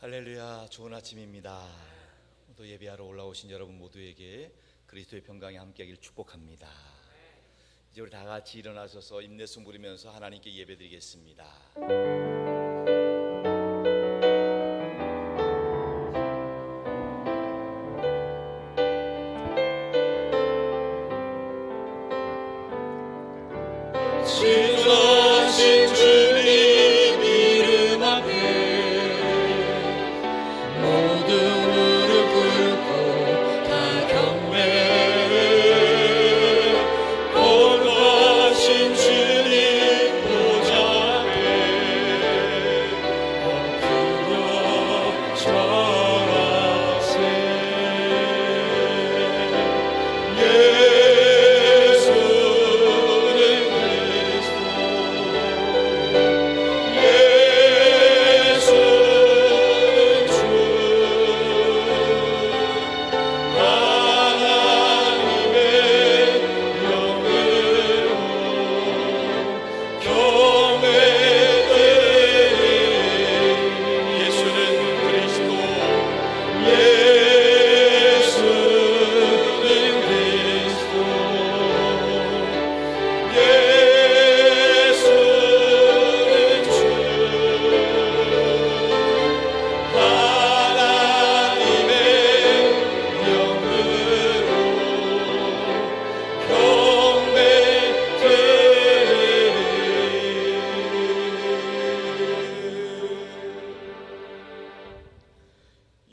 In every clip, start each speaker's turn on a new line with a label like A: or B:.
A: 할렐루야, 좋은 아침입니다. 또 예배하러 올라오신 여러분 모두에게 그리스도의 평강이 함께하길 축복합니다. 이제 우리 다 같이 일어나셔서 인내송 부리면서 하나님께 예배드리겠습니다.
B: 지존하신 주님 이름 앞에 모두 무릎 꿇고 다 경배해. 거룩하신 주님 보좌 앞에 엎드려 절하세.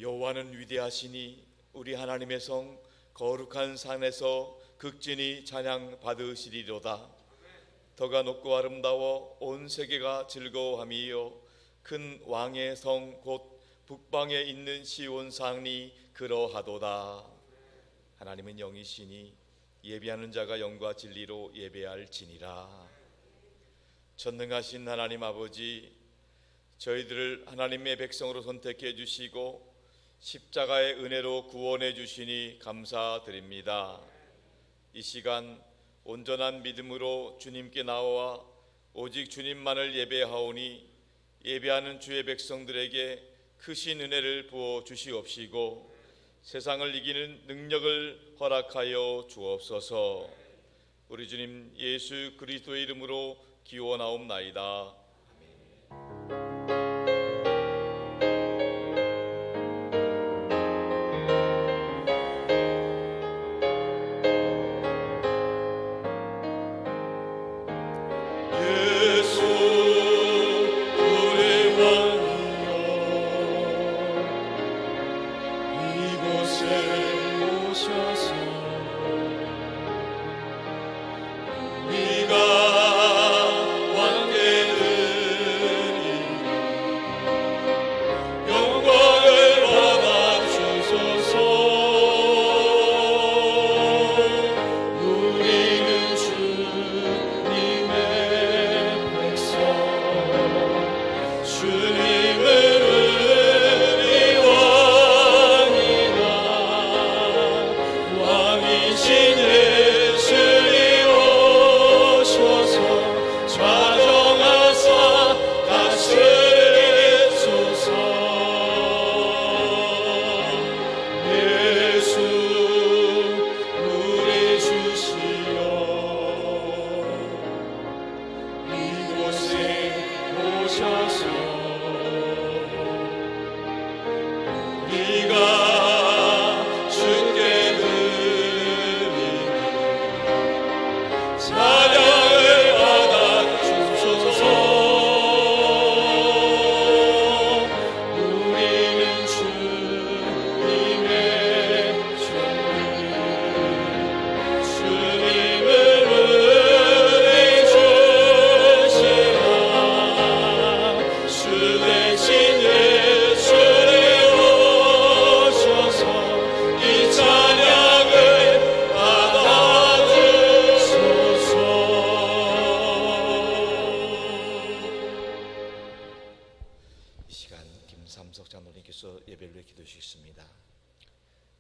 A: 여호와는 위대하시니 우리 하나님의 성 거룩한 산에서 극진히 찬양 받으시리로다. 더가 높고 아름다워 온 세계가 즐거워함이요 큰 왕의 성 곧 북방에 있는 시온 산이 그러하도다. 하나님은 영이시니 예배하는 자가 영과 진리로 예배할지니라. 전능하신 하나님 아버지, 저희들을 하나님의 백성으로 선택해 주시고 십자가의 은혜로 구원해 주시니 감사드립니다. 이 시간 온전한 믿음으로 주님께 나와 오직 주님만을 예배하오니 예배하는 주의 백성들에게 크신 은혜를 부어 주시옵시고 세상을 이기는 능력을 허락하여 주옵소서. 우리 주님 예수 그리스도의 이름으로 기원하옵나이다.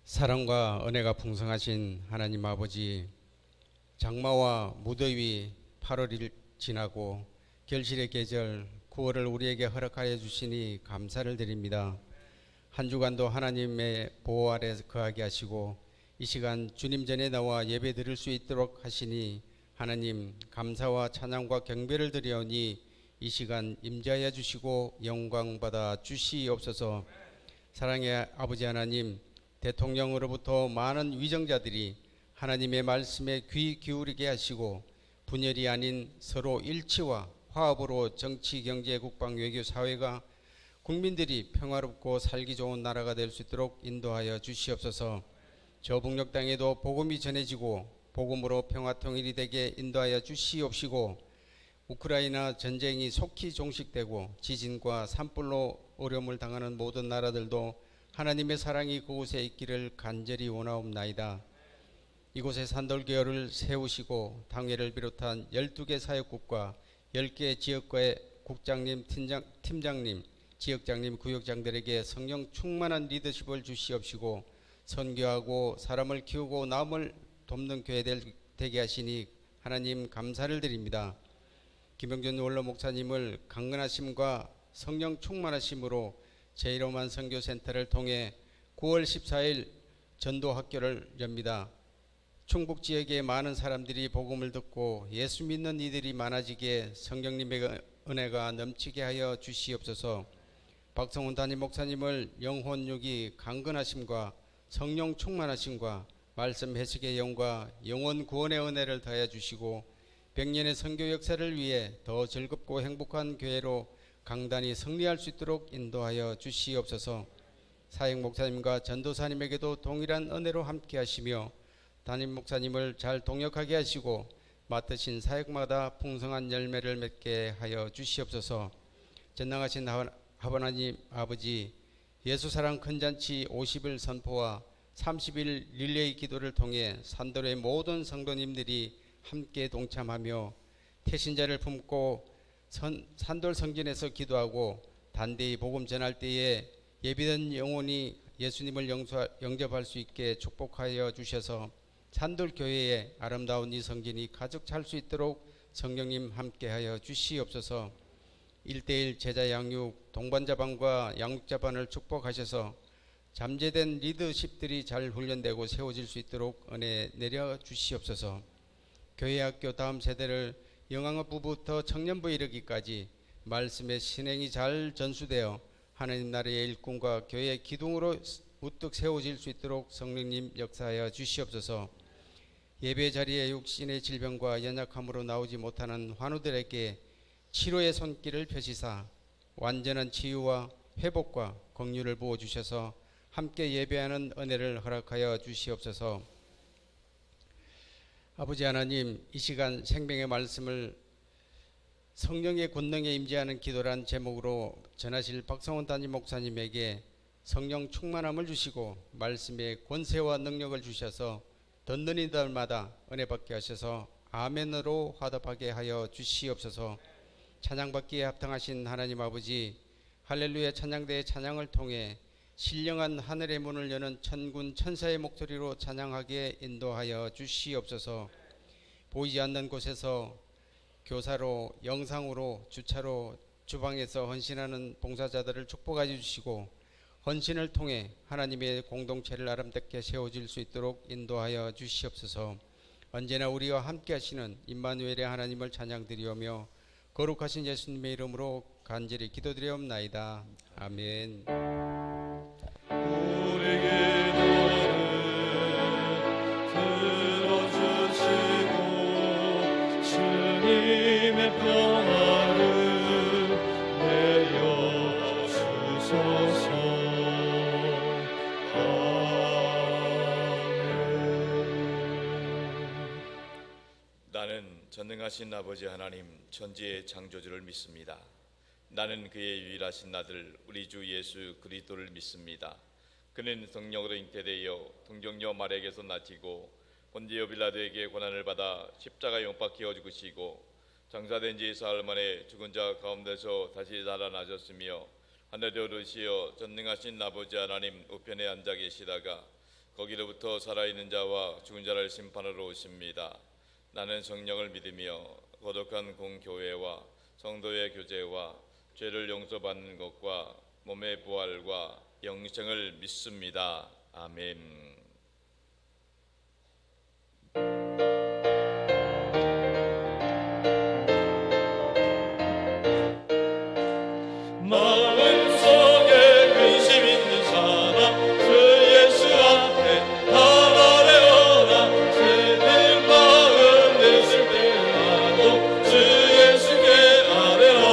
C: 사랑과 은혜가 풍성하신 하나님 아버지, 장마와 무더위 8월이 지나고 결실의 계절 9월을 우리에게 허락하여 주시니 감사를 드립니다. 한 주간도 하나님의 보호 아래 거하게 하시고 이 시간 주님 전에 나와 예배 드릴 수 있도록 하시니 하나님 감사와 찬양과 경배를 드리오니 이 시간 임재하여 주시고 영광 받아 주시옵소서. 사랑의 아버지 하나님, 대통령으로부터 많은 위정자들이 하나님의 말씀에 귀 기울이게 하시고 분열이 아닌 서로 일치와 화합으로 정치, 경제, 국방, 외교, 사회가 국민들이 평화롭고 살기 좋은 나라가 될 수 있도록 인도하여 주시옵소서. 저 북녘 땅에도 복음이 전해지고 복음으로 평화 통일이 되게 인도하여 주시옵시고 우크라이나 전쟁이 속히 종식되고 지진과 산불로 어려움을 당하는 모든 나라들도 하나님의 사랑이 그곳에 있기를 간절히 원하옵나이다. 이곳에 산돌교회를 세우시고 당회를 비롯한 12개 사역국과 10개 지역과의 국장님, 팀장님, 지역장님, 구역장들에게 성령 충만한 리더십을 주시옵시고 선교하고 사람을 키우고 남을 돕는 교회 되게 하시니 하나님 감사를 드립니다. 김영준 원로 목사님을 강건하심과 성령 충만하심으로 제1호만 선교센터를 통해 9월 14일 전도학교를 엽니다. 충북 지역의 많은 사람들이 복음을 듣고 예수 믿는 이들이 많아지게 성령님의 은혜가 넘치게 하여 주시옵소서. 박성훈 담임 목사님을 영혼 유기 강건하심과 성령 충만하심과 말씀 해석의 영과 영혼 구원의 은혜를 더해 주시고 100년의 선교 역사를 위해 더 즐겁고 행복한 교회로 강단이 승리할 수 있도록 인도하여 주시옵소서. 사역 목사님과 전도사님에게도 동일한 은혜로 함께 하시며 담임 목사님을 잘 동역하게 하시고 맡으신 사역마다 풍성한 열매를 맺게 하여 주시옵소서. 전능하신 하나님 아버지, 예수사랑 큰잔치 50일 선포와 30일 릴레이 기도를 통해 산돌의 모든 성도님들이 함께 동참하며 태신자를 품고 산돌 성전에서 기도하고 단대히 복음 전할 때에 예비된 영혼이 예수님을 영접할 수 있게 축복하여 주셔서 산돌 교회의 아름다운 이 성전이 가득 찰 수 있도록 성령님 함께하여 주시옵소서. 1:1 제자 양육, 동반자반과 양육자반을 축복하셔서 잠재된 리더십들이 잘 훈련되고 세워질 수 있도록 은혜 내려 주시옵소서. 교회 학교 다음 세대를 영왕업부부터 청년부에 이르기까지 말씀의 신행이 잘 전수되어 하나님 나라의 일꾼과 교회의 기둥으로 우뚝 세워질 수 있도록 성령님 역사하여 주시옵소서. 예배 자리에 육신의 질병과 연약함으로 나오지 못하는 환우들에게 치료의 손길을 펴시사 완전한 치유와 회복과 긍휼을 부어주셔서 함께 예배하는 은혜를 허락하여 주시옵소서. 아버지 하나님, 이 시간 생명의 말씀을 성령의 권능에 임재하는 기도란 제목으로 전하실 박성훈 담임 목사님에게 성령 충만함을 주시고 말씀의 권세와 능력을 주셔서 듣는 이들마다 은혜 받게 하셔서 아멘으로 화답하게 하여 주시옵소서. 찬양받기에 합당하신 하나님 아버지, 할렐루야 찬양대의 찬양을 통해 신령한 하늘의 문을 여는 천군 천사의 목소리로 찬양하게 인도하여 주시옵소서. 보이지 않는 곳에서 교사로, 영상으로, 주차로, 주방에서 헌신하는 봉사자들을 축복하여 주시고 헌신을 통해 하나님의 공동체를 아름답게 세워질 수 있도록 인도하여 주시옵소서. 언제나 우리와 함께 하시는 임마누엘의 하나님을 찬양드리오며 거룩하신 예수님의 이름으로 간절히 기도드리옵나이다. 아멘.
B: 우리에게 너를 들어주시고 주님의 평화를 내려주소서.
A: 나는 전능하신 아버지 하나님 천지의 창조주를 믿습니다. 나는 그의 유일하신 아들 우리 주 예수 그리스도를 믿습니다. 그는 성령으로 잉태되어 동정녀 마리아에게서 낳히고 본디오 빌라도에게 고난을 받아 십자가 용박히어 죽으시고 장사된 지 사흘 만에 죽은 자 가운데서 다시 살아나셨으며 하늘에 오르시어 전능하신 아버지 하나님 우편에 앉아 계시다가 거기로부터 살아있는 자와 죽은 자를 심판하러 오십니다. 나는 성령을 믿으며 거룩한 공교회와 성도의 교제와 죄를 용서받는 것과 몸의 부활과 영생을 믿습니다. 아멘.
B: 마음속에 근심 있는 사람 주 예수 앞에 다 아뢰어라. 새든 마음 내실 때라도 주 예수께 아뢰라.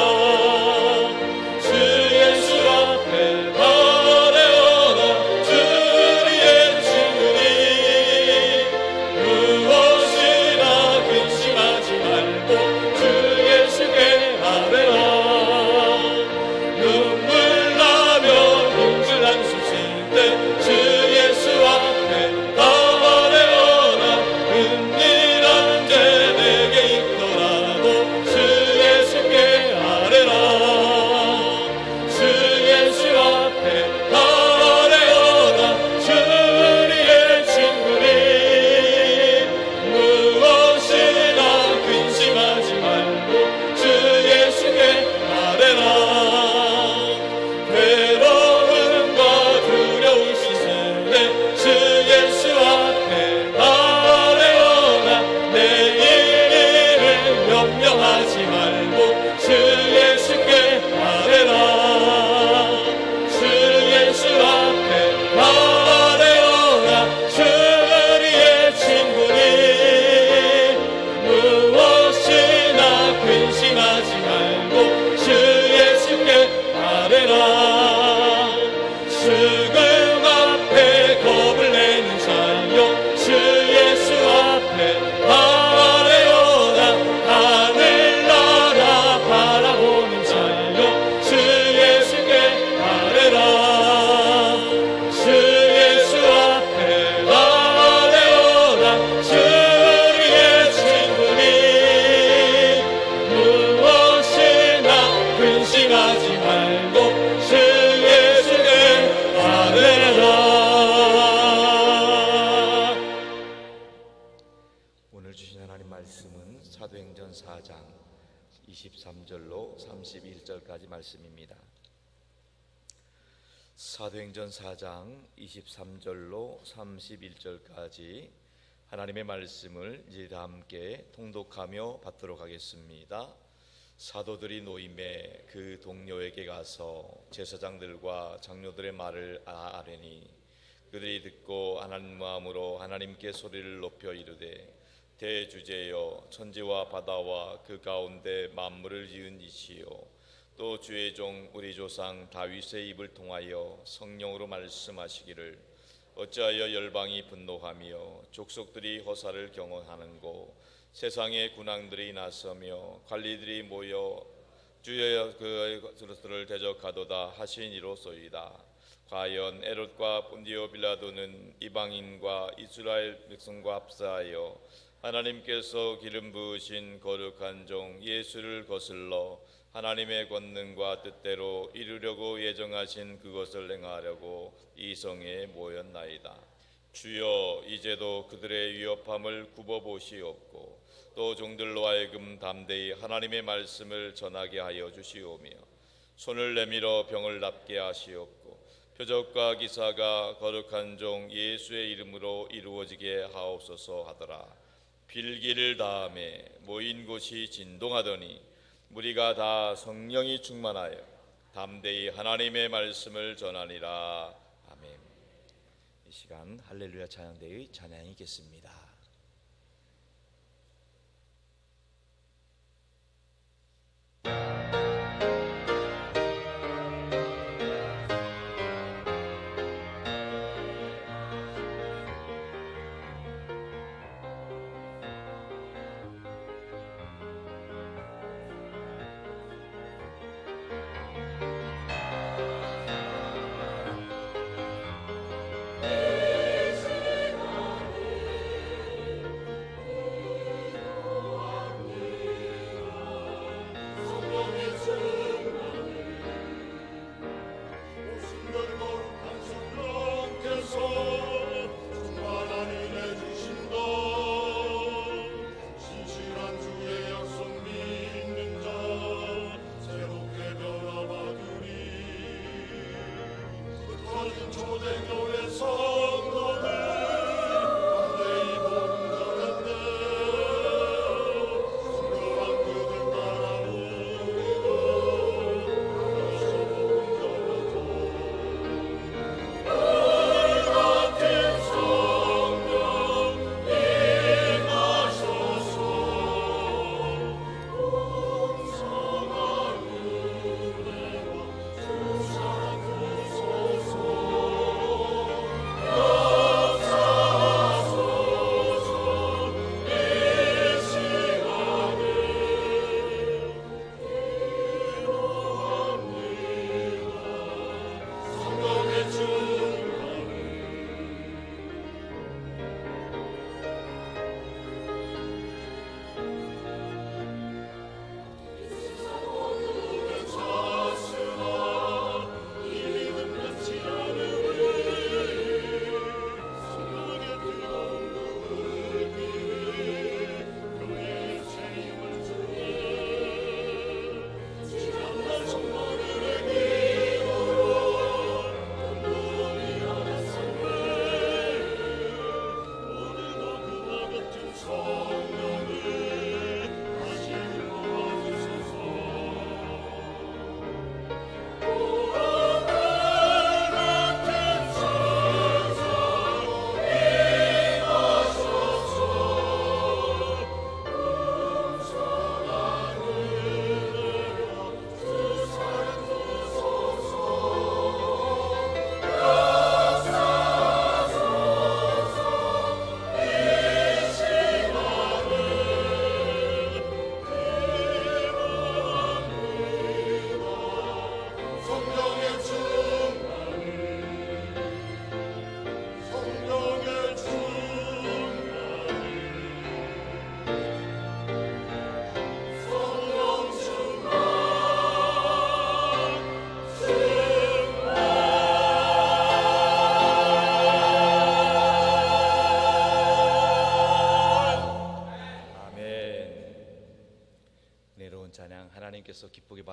B: 주 예수 앞에 다 아뢰어라. 주 우리의 친구니 무엇이나 근심하지 말고 주 예수께 아뢰라. 눈물 나며 눈물 한숨 쉴때 주 예수 앞에 다 아뢰어라. 은밀한 죄 내게 있더라도 주 예수께 아뢰라. 주 예수 앞에 다 아뢰어라. 주 우리의 친구니 무엇이나 근심하지 말고 주 예수께 아뢰라. 괴로움과 두려움 씻을 때 주 예수 앞에 다 아뢰어라. 내일 일을 염려하지 말고 주 예수께 아뢰라. 주 예수 앞에 다 아뢰어라. 주 우리의 친구니 무엇이나 근심하지 말고 주 예수께 아뢰라. 죽음 앞에 겁을 내는 자여 주 예수 앞에 다 아뢰어라. 하늘나라 바라보는 자여 주 예수께 아뢰라. 주 예수 앞에 다 아뢰어라. 주 우리의 친구니 무엇이나 근심하지 말고 주 예수께 아뢰라.
A: 오늘 주신 하나님 말씀은 사도행전 4장 23절로 31절까지 말씀입니다. 사도행전 4장 23절로 31절까지 하나님의 말씀을 이제 다 함께 통독하며 받도록 하겠습니다. 사도들이 노임에 그 동료에게 가서 제사장들과 장로들의 말을 아뢰니 그들이 듣고 하나님 마음으로 하나님께 소리를 높여 이르되 대주제여 천지와 바다와 그 가운데 만물을 지은 이시여 또 주의 종 우리 조상 다윗의 입을 통하여 성령으로 말씀하시기를 어찌하여 열방이 분노하며 족속들이 허사를 경험하는고 세상의 군왕들이 나서며 관리들이 모여 주여 그들을 대적하도다 하신 이로소이다. 과연 에롯과 본디오 빌라도는 이방인과 이스라엘 백성과 합사하여 하나님께서 기름 부으신 거룩한 종 예수를 거슬러 하나님의 권능과 뜻대로 이루려고 예정하신 그것을 행하려고 이 성에 모였나이다. 주여 이제도 그들의 위협함을 굽어보시옵고 또 종들로 하여금 담대히 하나님의 말씀을 전하게 하여 주시오며 손을 내밀어 병을 낫게 하시옵고 표적과 기사가 거룩한 종 예수의 이름으로 이루어지게 하옵소서 하더라. 빌기를 다음에 모인 곳이 진동하더니 무리가 다 성령이 충만하여 담대히 하나님의 말씀을 전하니라. 아멘. 이 시간 할렐루야 찬양대의 찬양이 있겠습니다.
B: 성령의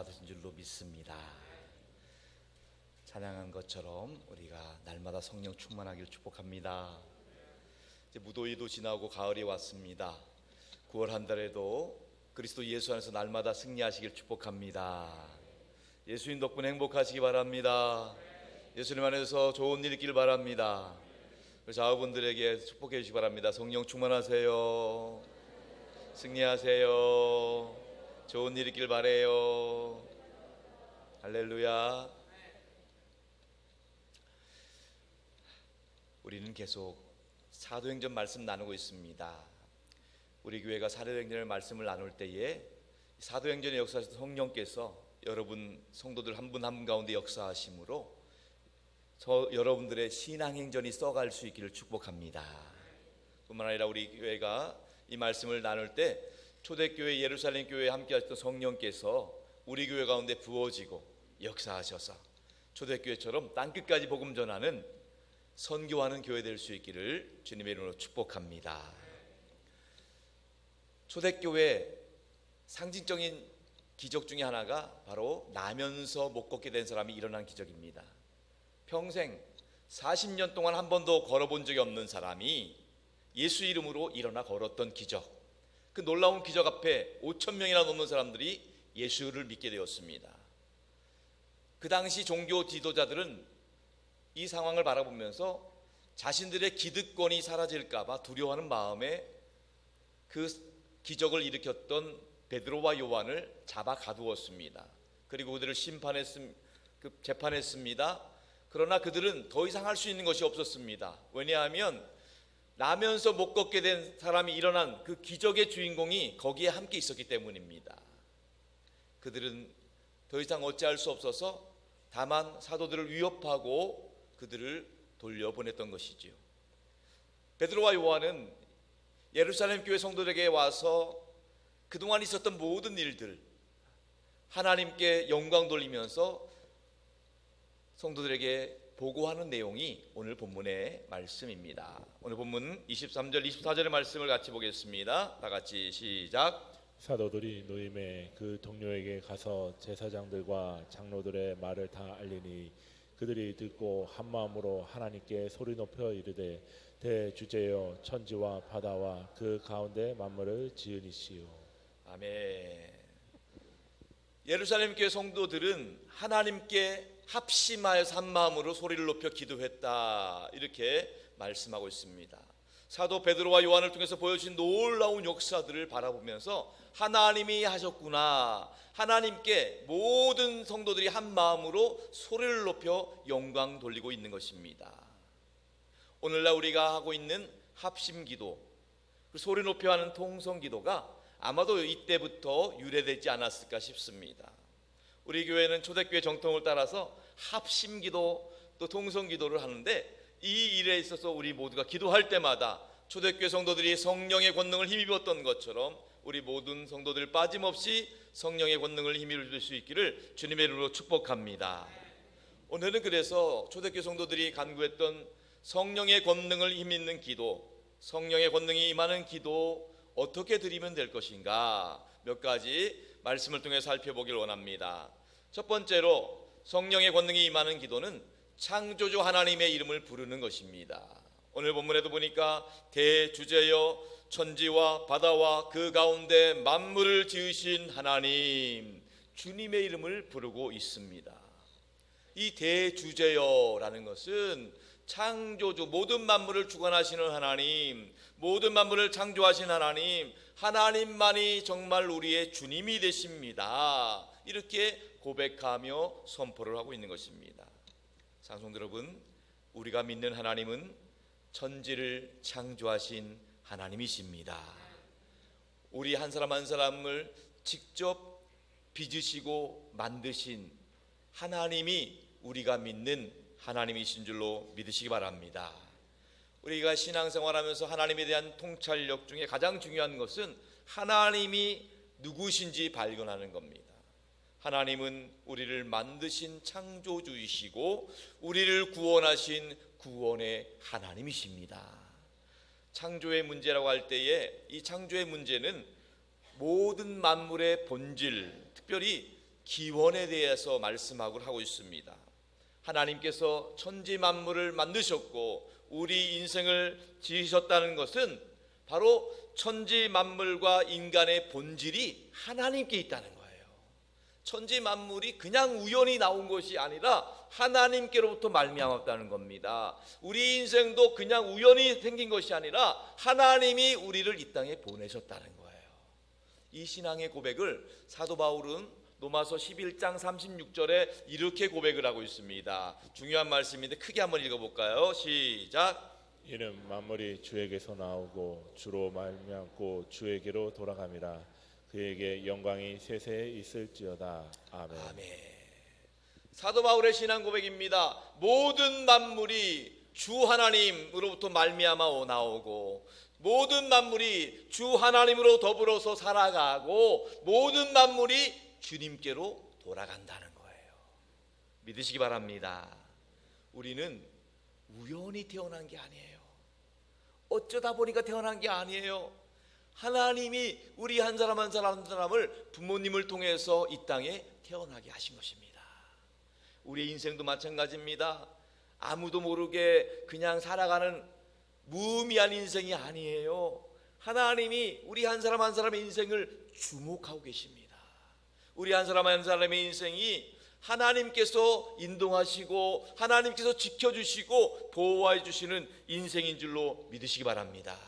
A: 받으신 줄로 믿습니다. 찬양한 것처럼 우리가 날마다 성령 충만하기를 축복합니다. 이제 무더위도 지나고 가을이 왔습니다. 9월 한 달에도 그리스도 예수 안에서 날마다 승리하시길 축복합니다. 예수님 덕분에 행복하시기 바랍니다. 예수님 안에서 좋은 일 있길 바랍니다. 자녀분들에게 축복해 주시기 바랍니다. 성령 충만하세요. 승리하세요. 좋은 일 있길 바래요. 할렐루야. 우리는 계속 사도행전 말씀 나누고 있습니다. 우리 교회가 사도행전의 말씀을 나눌 때에 사도행전의 역사에서 성령께서 여러분 성도들 한 분 한 분 가운데 역사하심으로 여러분들의 신앙행전이 써갈 수 있기를 축복합니다. 뿐만 아니라 우리 교회가 이 말씀을 나눌 때 초대교회 예루살렘 교회에 함께 하셨던 성령께서 우리 교회 가운데 부어지고 역사하셔서 초대교회처럼 땅끝까지 복음 전하는 선교하는 교회 될 수 있기를 주님의 이름으로 축복합니다. 초대교회 상징적인 기적 중에 하나가 바로 나면서 못 걷게 된 사람이 일어난 기적입니다. 평생 40년 동안 한 번도 걸어본 적이 없는 사람이 예수 이름으로 일어나 걸었던 기적, 그 놀라운 기적 앞에 5천 명이나 넘는 사람들이 예수를 믿게 되었습니다. 그 당시 종교 지도자들은 이 상황을 바라보면서 자신들의 기득권이 사라질까 봐 두려워하는 마음에 그 기적을 일으켰던 베드로와 요한을 잡아 가두었습니다. 그리고 그들을 재판했습니다. 그러나 그들은 더 이상 할 수 있는 것이 없었습니다. 왜냐하면 나면서 못 걷게 된 사람이 일어난 그 기적의 주인공이 거기에 함께 있었기 때문입니다. 그들은 더 이상 어찌할 수 없어서 다만 사도들을 위협하고 그들을 돌려보냈던 것이지요. 베드로와 요한은 예루살렘 교회 성도들에게 와서 그동안 있었던 모든 일들 하나님께 영광 돌리면서 성도들에게 보고하는 내용이 오늘 본문의 말씀입니다. 오늘 본문 23절 24절의 말씀을 같이 보겠습니다. 다 같이 시작.
B: 사도들이 노임에 그 동료에게 가서 제사장들과 장로들의 말을 다 알리니 그들이 듣고 한 마음으로 하나님께 소리 높여 이르되 대주제여 천지와 바다와 그 가운데 만물을 지으니시오.
A: 아멘. 예루살렘 교회 성도들은 하나님께 합심하여서 한 마음으로 소리를 높여 기도했다, 이렇게 말씀하고 있습니다. 사도 베드로와 요한을 통해서 보여주신 놀라운 역사들을 바라보면서 하나님이 하셨구나, 하나님께 모든 성도들이 한 마음으로 소리를 높여 영광 돌리고 있는 것입니다. 오늘날 우리가 하고 있는 합심기도, 소리 높여 하는 통성기도가 아마도 이때부터 유래되지 않았을까 싶습니다. 우리 교회는 초대교회 정통을 따라서 합심기도 또 통성기도를 하는데, 이 일에 있어서 우리 모두가 기도할 때마다 초대교회 성도들이 성령의 권능을 힘입었던 것처럼 우리 모든 성도들 빠짐없이 성령의 권능을 힘입을 수 있기를 주님의 이름으로 축복합니다. 오늘은 그래서 초대교회 성도들이 간구했던 성령의 권능을 힘입는 기도, 성령의 권능이 임하는 기도 어떻게 드리면 될 것인가 몇 가지 말씀을 통해 살펴보길 원합니다. 첫 번째로 성령의 권능이 임하는 기도는 창조주 하나님의 이름을 부르는 것입니다. 오늘 본문에도 보니까 대주제여 천지와 바다와 그 가운데 만물을 지으신 하나님, 주님의 이름을 부르고 있습니다. 이 대주제여라는 것은 창조주, 모든 만물을 주관하시는 하나님, 모든 만물을 창조하신 하나님, 하나님만이 정말 우리의 주님이 되십니다, 이렇게 고백하며 선포를 하고 있는 것입니다. 장성도 여러분, 우리가 믿는 하나님은 천지를 창조하신 하나님이십니다. 우리 한 사람 한 사람을 직접 빚으시고 만드신 하나님이 우리가 믿는 하나님이신 줄로 믿으시기 바랍니다. 우리가 신앙생활하면서 하나님에 대한 통찰력 중에 가장 중요한 것은 하나님이 누구신지 발견하는 겁니다. 하나님은 우리를 만드신 창조주이시고 우리를 구원하신 구원의 하나님이십니다. 창조의 문제라고 할 때에 이 창조의 문제는 모든 만물의 본질, 특별히 기원에 대해서 말씀하고 하고 있습니다. 하나님께서 천지 만물을 만드셨고 우리 인생을 지으셨다는 것은 바로 천지 만물과 인간의 본질이 하나님께 있다는 거예요. 천지 만물이 그냥 우연히 나온 것이 아니라 하나님께로부터 말미암았다는 겁니다. 우리 인생도 그냥 우연히 생긴 것이 아니라 하나님이 우리를 이 땅에 보내셨다는 거예요. 이 신앙의 고백을 사도 바울은 로마서 11장 36절에 이렇게 고백을 하고 있습니다. 중요한 말씀인데 크게 한번 읽어볼까요? 시작.
B: 이는 만물이 주에게서 나오고 주로 말미암고 주에게로 돌아감이라. 그에게 영광이 세세에 있을지어다. 아멘.
A: 아멘. 사도 바울의 신앙 고백입니다. 모든 만물이 주 하나님으로부터 말미암아 나오고 모든 만물이 주 하나님으로 더불어서 살아가고 모든 만물이 주님께로 돌아간다는 거예요. 믿으시기 바랍니다. 우리는 우연히 태어난 게 아니에요. 어쩌다 보니까 태어난 게 아니에요. 하나님이 우리 한 사람 한 사람 한 사람을 부모님을 통해서 이 땅에 태어나게 하신 것입니다. 우리의 인생도 마찬가지입니다. 아무도 모르게 그냥 살아가는 무의미한 인생이 아니에요. 하나님이 우리 한 사람 한 사람의 인생을 주목하고 계십니다. 우리 한 사람 한 사람의 인생이 하나님께서 인도하시고 하나님께서 지켜주시고 보호해 주시는 인생인 줄로 믿으시기 바랍니다.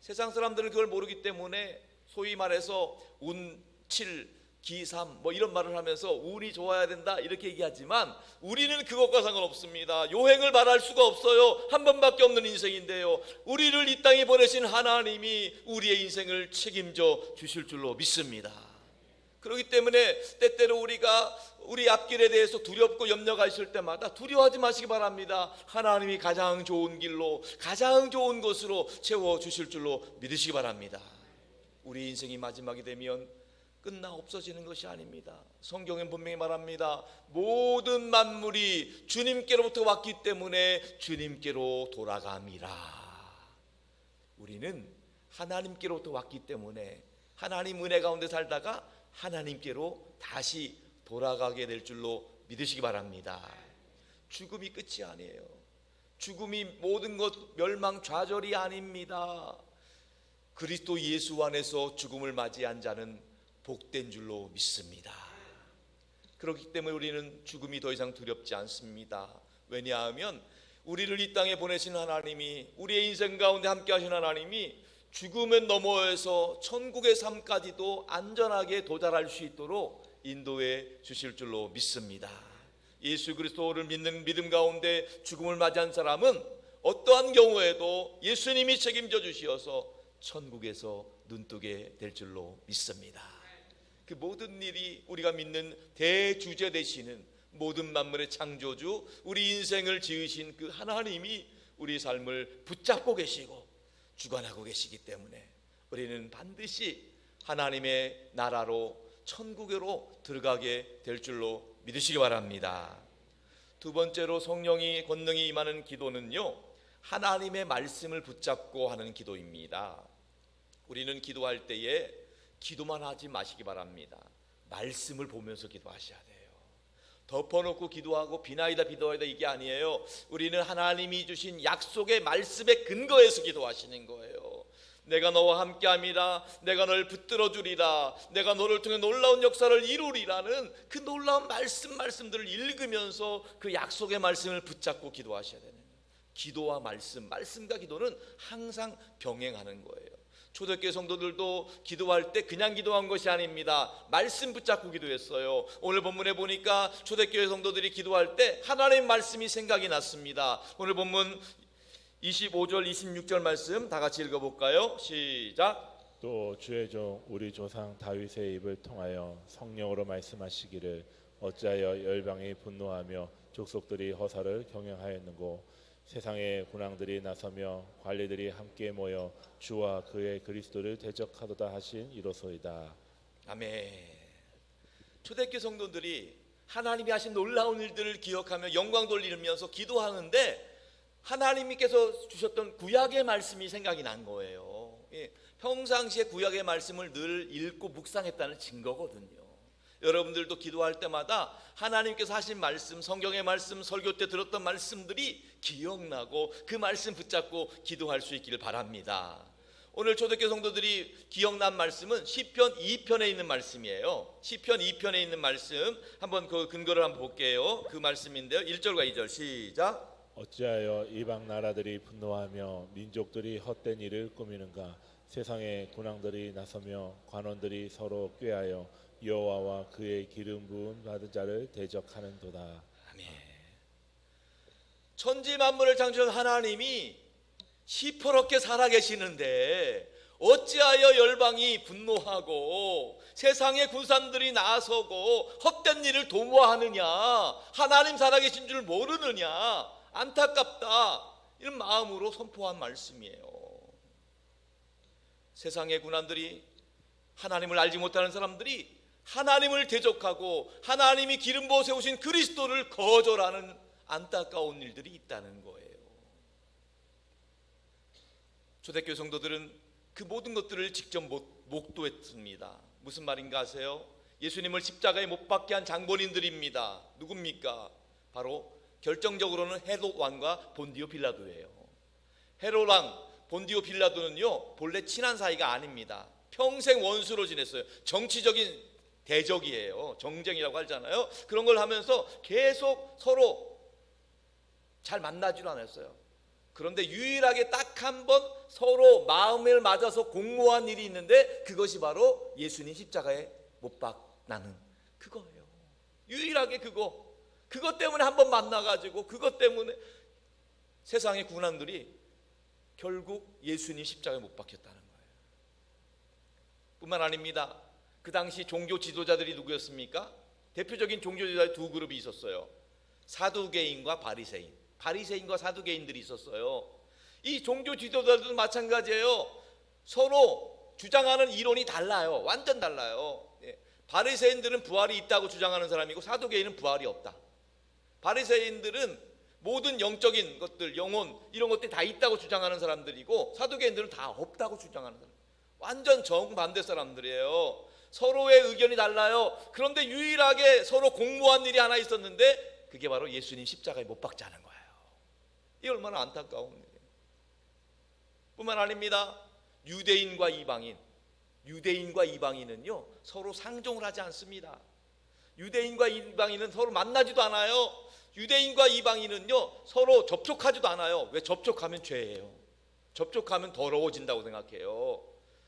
A: 세상 사람들은 그걸 모르기 때문에 소위 말해서 운칠 기삼 이런 말을 하면서 운이 좋아야 된다 이렇게 얘기하지만 우리는 그것과 상관없습니다. 요행을 말할 수가 없어요. 한 번밖에 없는 인생인데요. 우리를 이 땅에 보내신 하나님이 우리의 인생을 책임져 주실 줄로 믿습니다. 그렇기 때문에 때때로 우리가 우리 앞길에 대해서 두렵고 염려가 있을 때마다 두려워하지 마시기 바랍니다. 하나님이 가장 좋은 길로 가장 좋은 것으로 채워주실 줄로 믿으시기 바랍니다. 우리 인생이 마지막이 되면 끝나 없어지는 것이 아닙니다. 성경은 분명히 말합니다. 모든 만물이 주님께로부터 왔기 때문에 주님께로 돌아감이라. 우리는 하나님께로부터 왔기 때문에 하나님 은혜 가운데 살다가 하나님께로 다시 돌아가게 될 줄로 믿으시기 바랍니다. 죽음이 끝이 아니에요. 죽음이 모든 것 멸망 좌절이 아닙니다. 그리스도 예수 안에서 죽음을 맞이한 자는 복된 줄로 믿습니다. 그렇기 때문에 우리는 죽음이 더 이상 두렵지 않습니다. 왜냐하면 우리를 이 땅에 보내신 하나님이 우리의 인생 가운데 함께 하신 하나님이 죽음을 넘어서 천국의 삶까지도 안전하게 도달할 수 있도록 인도해 주실 줄로 믿습니다. 예수 그리스도를 믿는 믿음 가운데 죽음을 맞이한 사람은 어떠한 경우에도 예수님이 책임져 주시어서 천국에서 눈뜨게 될 줄로 믿습니다. 그 모든 일이 우리가 믿는 대주제 되시는 모든 만물의 창조주 우리 인생을 지으신 그 하나님이 우리 삶을 붙잡고 계시고 주관하고 계시기 때문에 우리는 반드시 하나님의 나라로 천국으로 들어가게 될 줄로 믿으시기 바랍니다. 두 번째로 성령이 권능이 임하는 기도는요, 하나님의 말씀을 붙잡고 하는 기도입니다. 우리는 기도할 때에 기도만 하지 마시기 바랍니다. 말씀을 보면서 기도하셔야 돼요. 덮어놓고 기도하고 비나이다 비도하다 이게 아니에요. 우리는 하나님이 주신 약속의 말씀에 근거해서 기도하시는 거예요. 내가 너와 함께함이라, 내가 널 붙들어 주리라, 내가 너를 통해 놀라운 역사를 이루리라는 그 놀라운 말씀들을 읽으면서 그 약속의 말씀을 붙잡고 기도하셔야 되는 거예요. 기도와 말씀과 기도는 항상 병행하는 거예요. 초대교회 성도들도 기도할 때 그냥 기도한 것이 아닙니다. 말씀 붙잡고 기도했어요. 오늘 본문에 보니까 초대교회 성도들이 기도할 때 하나님의 말씀이 생각이 났습니다. 오늘 본문 25절 26절 말씀 다 같이 읽어볼까요? 시작.
B: 또 주의 종 우리 조상 다윗의 입을 통하여 성령으로 말씀하시기를 어찌하여 열방이 분노하며 족속들이 허사를 경영하였는고 세상의 군왕들이 나서며 관리들이 함께 모여 주와 그의 그리스도를 대적하도다 하신 이로소이다.
A: 아멘. 초대교회 성도들이 하나님이 하신 놀라운 일들을 기억하며 영광 돌리면서 기도하는데 하나님께서 주셨던 구약의 말씀이 생각이 난 거예요. 평상시에 구약의 말씀을 늘 읽고 묵상했다는 증거거든요. 여러분들도 기도할 때마다 하나님께서 하신 말씀, 성경의 말씀, 설교 때 들었던 말씀들이 기억나고 그 말씀 붙잡고 기도할 수 있기를 바랍니다. 오늘 초대교회 성도들이 기억난 말씀은 시편 2편에 있는 말씀이에요. 시편 2편에 있는 말씀 한번 그 근거를 한번 볼게요. 그 말씀인데요. 1절과 2절 시작.
B: 어찌하여 이방 나라들이 분노하며 민족들이 헛된 일을 꾸미는가. 세상의 군왕들이 나서며 관원들이 서로 꾀하여 여호와와 그의 기름 부음 받은 자를 대적하는도다.
A: 아멘. 천지 만물을 창조한 하나님이 시퍼렇게 살아계시는데 어찌하여 열방이 분노하고 세상의 군사들이 나서고 헛된 일을 도모하느냐, 하나님 살아계신 줄 모르느냐, 안타깝다, 이런 마음으로 선포한 말씀이에요. 세상의 군안들이, 하나님을 알지 못하는 사람들이 하나님을 대적하고 하나님이 기름 부어 세우신 그리스도를 거절하는 안타까운 일들이 있다는 거예요. 초대교회 성도들은 그 모든 것들을 직접 목도했습니다. 무슨 말인가 아세요? 예수님을 십자가에 못 박게 한 장본인들입니다. 누굽니까? 바로 결정적으로는 헤롯 왕과 본디오 빌라도예요. 헤롯 왕, 본디오 빌라도는요 본래 친한 사이가 아닙니다. 평생 원수로 지냈어요. 정치적인 대적이에요. 정쟁이라고 하잖아요. 그런 걸 하면서 계속 서로 잘 만나지도 않았어요. 그런데 유일하게 딱 한 번 서로 마음을 맞아서 공모한 일이 있는데 그것이 바로 예수님 십자가에 못 박나는 그거예요. 유일하게 그것 때문에 한 번 만나가지고 그것 때문에 세상의 군왕들이 결국 예수님 십자가에 못 박혔다는 거예요. 뿐만 아닙니다. 그 당시 종교 지도자들이 누구였습니까? 대표적인 종교 지도자 두 그룹이 있었어요. 사두개인과 바리새인. 바리새인과 사두개인들이 있었어요. 이 종교 지도자들도 마찬가지예요. 서로 주장하는 이론이 달라요. 완전 달라요. 바리새인들은 부활이 있다고 주장하는 사람이고 사두개인은 부활이 없다. 바리새인들은 모든 영적인 것들, 영혼 이런 것들이 다 있다고 주장하는 사람들이고 사두개인들은 다 없다고 주장하는 사람. 완전 정반대 사람들이에요. 서로의 의견이 달라요. 그런데 유일하게 서로 공모한 일이 하나 있었는데 그게 바로 예수님 십자가에 못 박자는 거예요. 이 얼마나 안타까운 일이에요. 뿐만 아닙니다. 유대인과 이방인은요 서로 상종을 하지 않습니다. 유대인과 이방인은 서로 만나지도 않아요. 유대인과 이방인은요 서로 접촉하지도 않아요. 왜? 접촉하면 죄예요. 접촉하면 더러워진다고 생각해요.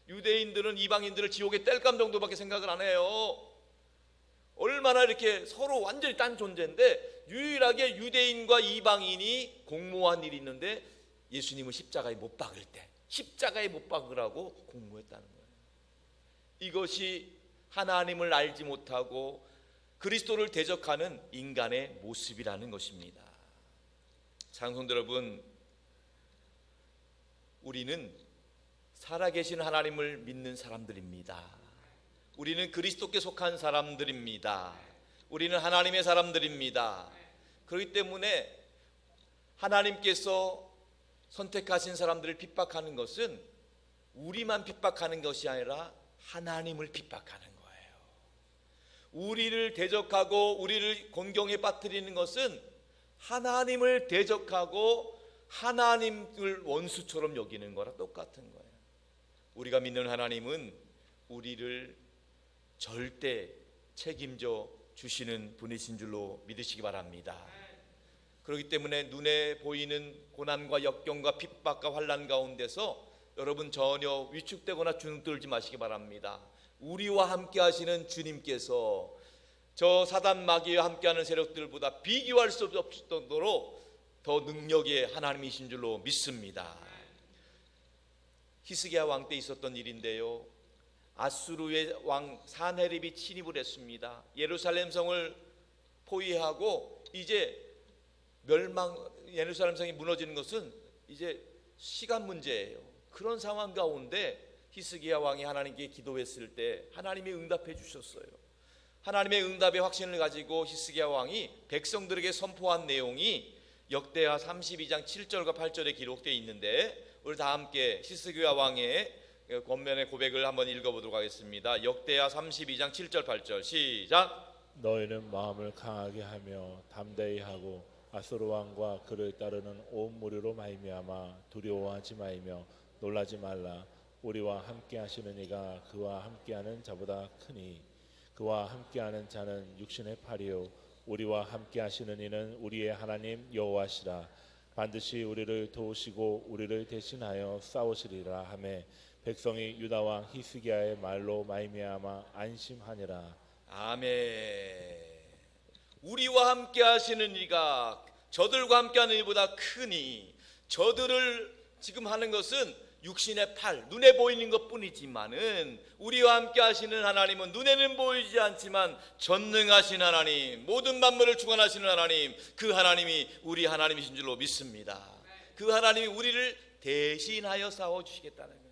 A: 유대인들은 이방인들을 지옥에 뗄감 정도밖에 생각을 안 해요. 얼마나 이렇게 서로 완전히 딴 존재인데 유일하게 유대인과 이방인이 공모한 일이 있는데 예수님을 십자가에 못 박을 때 십자가에 못 박으라고 공모했다는 거예요. 이것이 하나님을 알지 못하고 그리스도를 대적하는 인간의 모습이라는 것입니다. 장성도 여러분, 우리는 살아계신 하나님을 믿는 사람들입니다. 우리는 그리스도께 속한 사람들입니다. 우리는 하나님의 사람들입니다. 그렇기 때문에 하나님께서 선택하신 사람들을 핍박하는 것은 우리만 핍박하는 것이 아니라 하나님을 핍박하는 거예요. 우리를 대적하고 우리를 곤경에 빠뜨리는 것은 하나님을 대적하고 하나님을 원수처럼 여기는 거랑 똑같은 거예요. 우리가 믿는 하나님은 우리를 절대 책임져 주시는 분이신 줄로 믿으시기 바랍니다. 그렇기 때문에 눈에 보이는 고난과 역경과 핍박과 환난 가운데서 여러분 전혀 위축되거나 주눅들지 마시기 바랍니다. 우리와 함께 하시는 주님께서 저 사단 마귀와 함께하는 세력들보다 비교할 수 없을 정도로 더 능력의 하나님이신 줄로 믿습니다. 히스기야 왕 때 있었던 일인데요, 아수르의 왕 산헤립이 침입을 했습니다. 예루살렘 성을 포위하고 이제 예루살렘 성이 무너지는 것은 이제 시간 문제예요. 그런 상황 가운데 히스기야 왕이 하나님께 기도했을 때 하나님이 응답해 주셨어요. 하나님의 응답의 확신을 가지고 히스기야 왕이 백성들에게 선포한 내용이 역대하 32장 7절과 8절에 기록되어 있는데 우리 다 함께 히스기야 왕의 권면의 고백을 한번 읽어보도록 하겠습니다. 역대하 32장 7절 8절 시작.
B: 너희는 마음을 강하게 하며 담대히 하고 아수르 왕과 그를 따르는 온 무리로 말미암아 두려워하지 말며 놀라지 말라. 우리와 함께 하시는 이가 그와 함께하는 자보다 크니 그와 함께하는 자는 육신의 팔이요 우리와 함께 하시는 이는 우리의 하나님 여호와시라. 반드시 우리를 도우시고 우리를 대신하여 싸우시리라 하매 백성이 유다 왕 히스기야의 말로 말미암아 안심하니라.
A: 아멘. 우리와 함께 하시는 이가 저들과 함께 하는 이보다 크니, 저들을 지금 하는 것은 육신의 팔, 눈에 보이는 것뿐이지만은 우리와 함께 하시는 하나님은 눈에는 보이지 않지만 전능하신 하나님, 모든 만물을 주관하시는 하나님, 그 하나님이 우리 하나님이신 줄로 믿습니다. 그 하나님이 우리를 대신하여 싸워주시겠다는 거예요.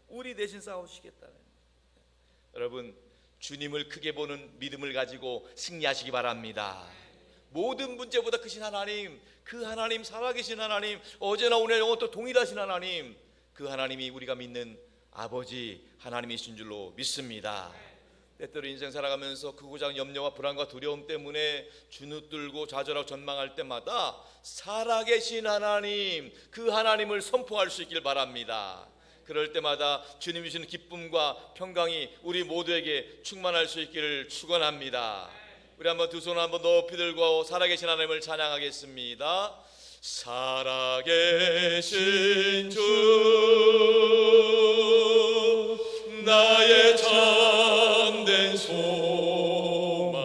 A: 우리 대신 싸워주시겠다는 거예요. 여러분, 주님을 크게 보는 믿음을 가지고 승리하시기 바랍니다. 모든 문제보다 크신 하나님, 그 하나님, 살아계신 하나님, 어제나 오늘 영원토록 동일하신 하나님, 그 하나님이 우리가 믿는 아버지 하나님이신 줄로 믿습니다. 때때로 인생 살아가면서 크고자 하는 염려와 불안과 두려움 때문에 주눅들고 좌절하고 전망할 때마다 살아계신 하나님, 그 하나님을 선포할 수 있길 바랍니다. 그럴 때마다 주님이 주시는 기쁨과 평강이 우리 모두에게 충만할 수 있기를 축원합니다. 우리 한번 두 손을 한번 높이 들고 살아계신 하나님을 찬양하겠습니다. 살아계신 주 나의 참된 소망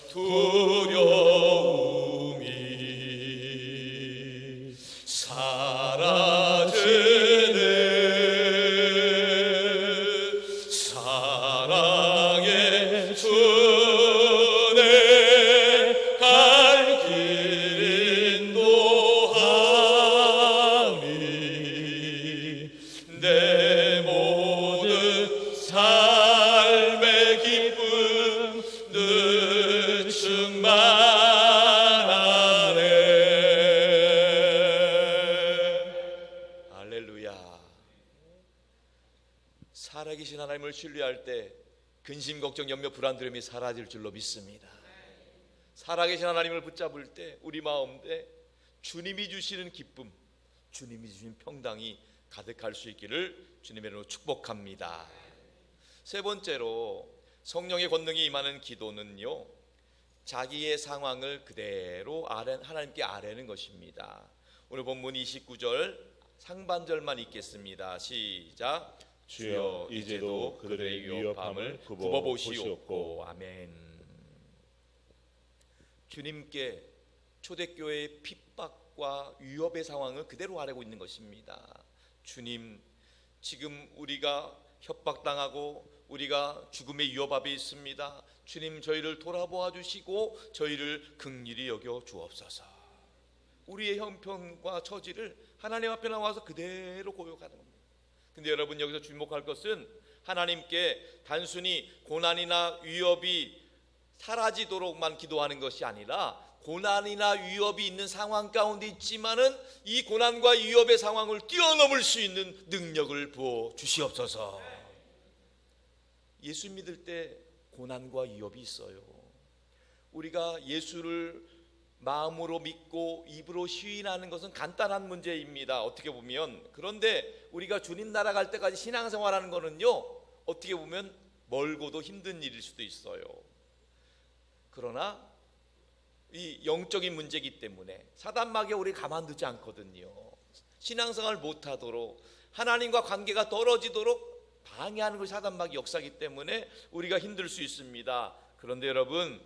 A: 두려움이 사라지네 사랑의 주내 갈 길 인도하니 내 모든 삶의 기쁨 늘 충만하네. 할렐루야. 살아계신 하나님을 신뢰할 때 근심, 걱정, 염려, 불안, 두려움이 사라질 줄로 믿습니다. 살아계신 하나님을 붙잡을 때 우리 마음에 주님이 주시는 기쁨, 주님이 주신 평강이 가득할 수 있기를 주님의 이름으로 축복합니다. 세 번째로 성령의 권능이 임하는 기도는요, 자기의 상황을 그대로 하나님께 아뢰는 것입니다. 오늘 본문 29절 상반절만 읽겠습니다. 시작.
B: 주여 이제도 그들의 위협함을 굽어보시옵고.
A: 아멘. 주님께 초대교회의 핍박과 위협의 상황을 그대로 아뢰고 있는 것입니다. 주님, 지금 우리가 협박당하고 우리가 죽음의 위협 앞에 있습니다. 주님, 저희를 돌아보아 주시고 저희를 긍휼히 여겨 주옵소서. 우리의 형편과 처지를 하나님 앞에 나와서 그대로 고백하는 겁니다. 근데 여러분, 여기서 주목할 것은 하나님께 단순히 고난이나 위협이 사라지도록만 기도하는 것이 아니라 고난이나 위협이 있는 상황 가운데 있지만은 이 고난과 위협의 상황을 뛰어넘을 수 있는 능력을 부어 주시옵소서. 예수 믿을 때 고난과 위협이 있어요. 우리가 예수를 마음으로 믿고 입으로 시인하는 것은 간단한 문제입니다. 어떻게 보면. 그런데 우리가 주님 나라 갈 때까지 신앙생활하는 거는요, 어떻게 보면 멀고도 힘든 일일 수도 있어요. 그러나 이 영적인 문제이기 때문에 사단마귀가 우리 가만두지 않거든요. 신앙생활을 못하도록, 하나님과 관계가 떨어지도록 방해하는 것이 사단마귀 역사이기 때문에 우리가 힘들 수 있습니다. 그런데 여러분,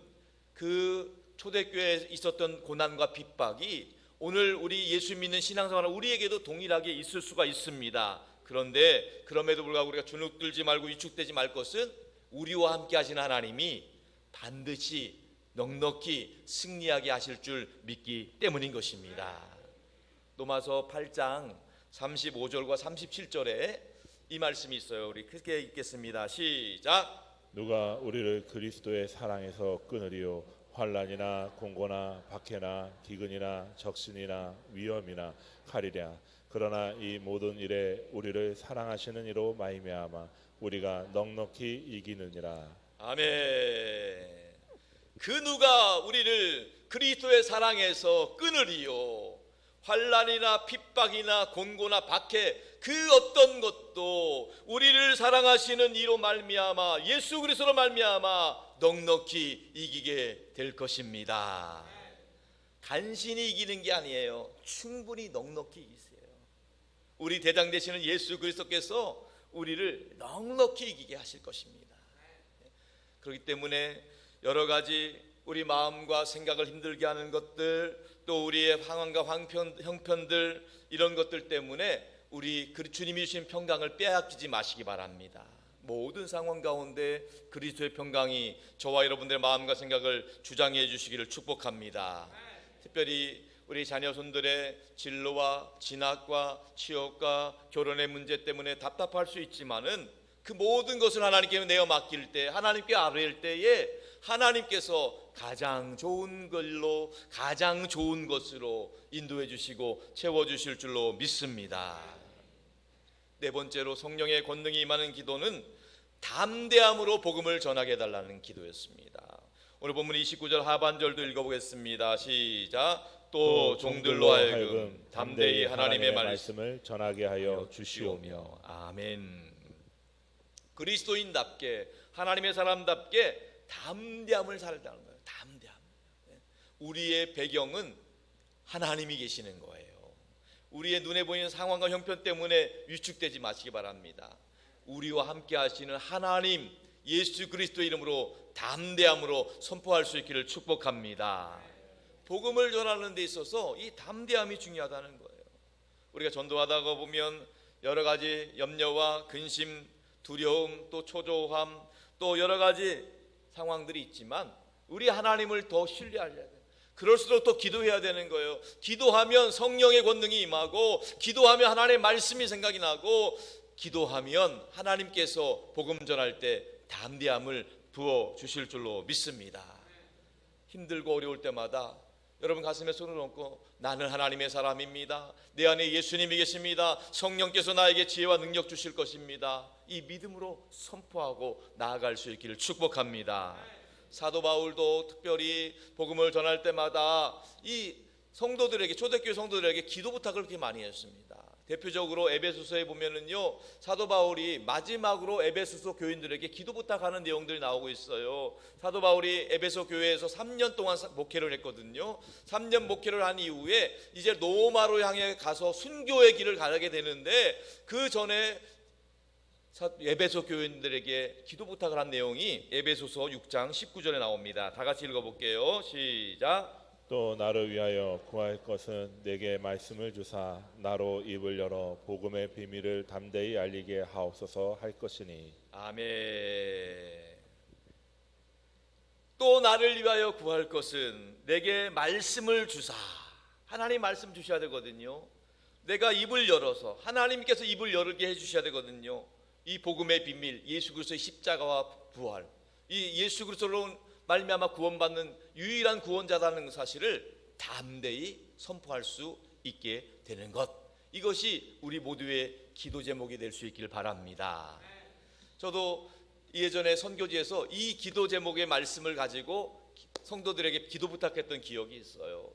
A: 그 초대교회에 있었던 고난과 핍박이 오늘 우리 예수 믿는 신앙생활 우리에게도 동일하게 있을 수가 있습니다. 그런데 그럼에도 불구하고 우리가 주눅들지 말고 위축되지 말 것은 우리와 함께 하신 하나님이 반드시 넉넉히 승리하게 하실 줄 믿기 때문인 것입니다. 로마서 8장 35절과 37절에 이 말씀이 있어요. 우리 크게 읽겠습니다. 시작.
B: 누가 우리를 그리스도의 사랑에서 끊으리요? 환난이나 공고나 박해나 기근이나 적신이나 위험이나 칼이랴. 그러나 이 모든 일에 우리를 사랑하시는 이로 말미암아 우리가 넉넉히 이기느니라.
A: 아멘. 그 누가 우리를 그리스도의 사랑에서 끊으리요. 환난이나 핍박이나 곤고나 박해 그 어떤 것도 우리를 사랑하시는 이로 말미암아 예수 그리스도로 말미암아 넉넉히 이기게 될 것입니다. 간신히 이기는 게 아니에요. 충분히 넉넉히 이기세요. 우리 대장 되시는 예수 그리스도께서 우리를 넉넉히 이기게 하실 것입니다. 그렇기 때문에 여러 가지 우리 마음과 생각을 힘들게 하는 것들, 또 우리의 상황과 형편들, 이런 것들 때문에 우리 주님이 주신 평강을 빼앗기지 마시기 바랍니다. 모든 상황 가운데 그리스도의 평강이 저와 여러분들의 마음과 생각을 주장해 주시기를 축복합니다. 특별히 우리 자녀손들의 진로와 진학과 취업과 결혼의 문제 때문에 답답할 수 있지만은 그 모든 것을 하나님께 내어 맡길 때, 하나님께 아뢰일 때에 하나님께서 가장 좋은 걸로, 가장 좋은 것으로 인도해 주시고 채워 주실 줄로 믿습니다. 네 번째로 성령의 권능이 임하는 기도는 담대함으로 복음을 전하게 해달라는 기도였습니다. 오늘 본문 29절 하반절도 읽어보겠습니다. 시작. 또 종들로 하여금 담대히 하나님의 말씀을 전하게 하여 주시오며. 아멘. 그리스도인답게, 하나님의 사람답게 담대함을 살다는 거예요. 담대함. 우리의 배경은 하나님이 계시는 거예요. 우리의 눈에 보이는 상황과 형편 때문에 위축되지 마시기 바랍니다. 우리와 함께 하시는 하나님 예수 그리스도의 이름으로 담대함으로 선포할 수 있기를 축복합니다. 복음을 전하는 데 있어서 이 담대함이 중요하다는 거예요. 우리가 전도하다가 보면 여러 가지 염려와 근심, 두려움, 또 초조함, 또 여러 가지 상황들이 있지만 우리 하나님을 더 신뢰해야 돼요. 그럴수록 더 기도해야 되는 거예요. 기도하면 성령의 권능이 임하고, 기도하면 하나님의 말씀이 생각이 나고, 기도하면 하나님께서 복음 전할 때 담대함을 부어 주실 줄로 믿습니다. 힘들고 어려울 때마다 여러분 가슴에 손을 얹고 나는 하나님의 사람입니다. 내 안에 예수님이 계십니다. 성령께서 나에게 지혜와 능력 주실 것입니다. 이 믿음으로 선포하고 나아갈 수 있기를 축복합니다. 사도 바울도 특별히 복음을 전할 때마다 이 성도들에게, 초대교회 성도들에게 기도 부탁을 그렇게 많이 했습니다. 대표적으로 에베소서에 보면은요, 사도 바울이 마지막으로 에베소서 교인들에게 기도 부탁하는 내용들이 나오고 있어요. 사도 바울이 에베소 교회에서 3년 동안 목회를 했거든요. 3년 목회를 한 이후에 이제 로마로 향해 가서 순교의 길을 가게 되는데, 그 전에 에베소 교인들에게 기도 부탁을 한 내용이 에베소서 6장 19절에 나옵니다. 다 같이 읽어볼게요. 시작.
B: 또 나를 위하여 구할 것은 내게 말씀을 주사 나로 입을 열어 복음의 비밀을 담대히 알리게 하옵소서 할 것이니.
A: 아멘. 또 나를 위하여 구할 것은 내게 말씀을 주사. 하나님 말씀 주셔야 되거든요. 내가 입을 열어서, 하나님께서 입을 열게 해주셔야 되거든요. 이 복음의 비밀, 예수 그리스도의 십자가와 부활, 이 예수 그리스도로 말미암아 구원받는 유일한 구원자라는 사실을 담대히 선포할 수 있게 되는 것, 이것이 우리 모두의 기도 제목이 될 수 있기를 바랍니다. 저도 예전에 선교지에서 이 기도 제목의 말씀을 가지고 성도들에게 기도 부탁했던 기억이 있어요.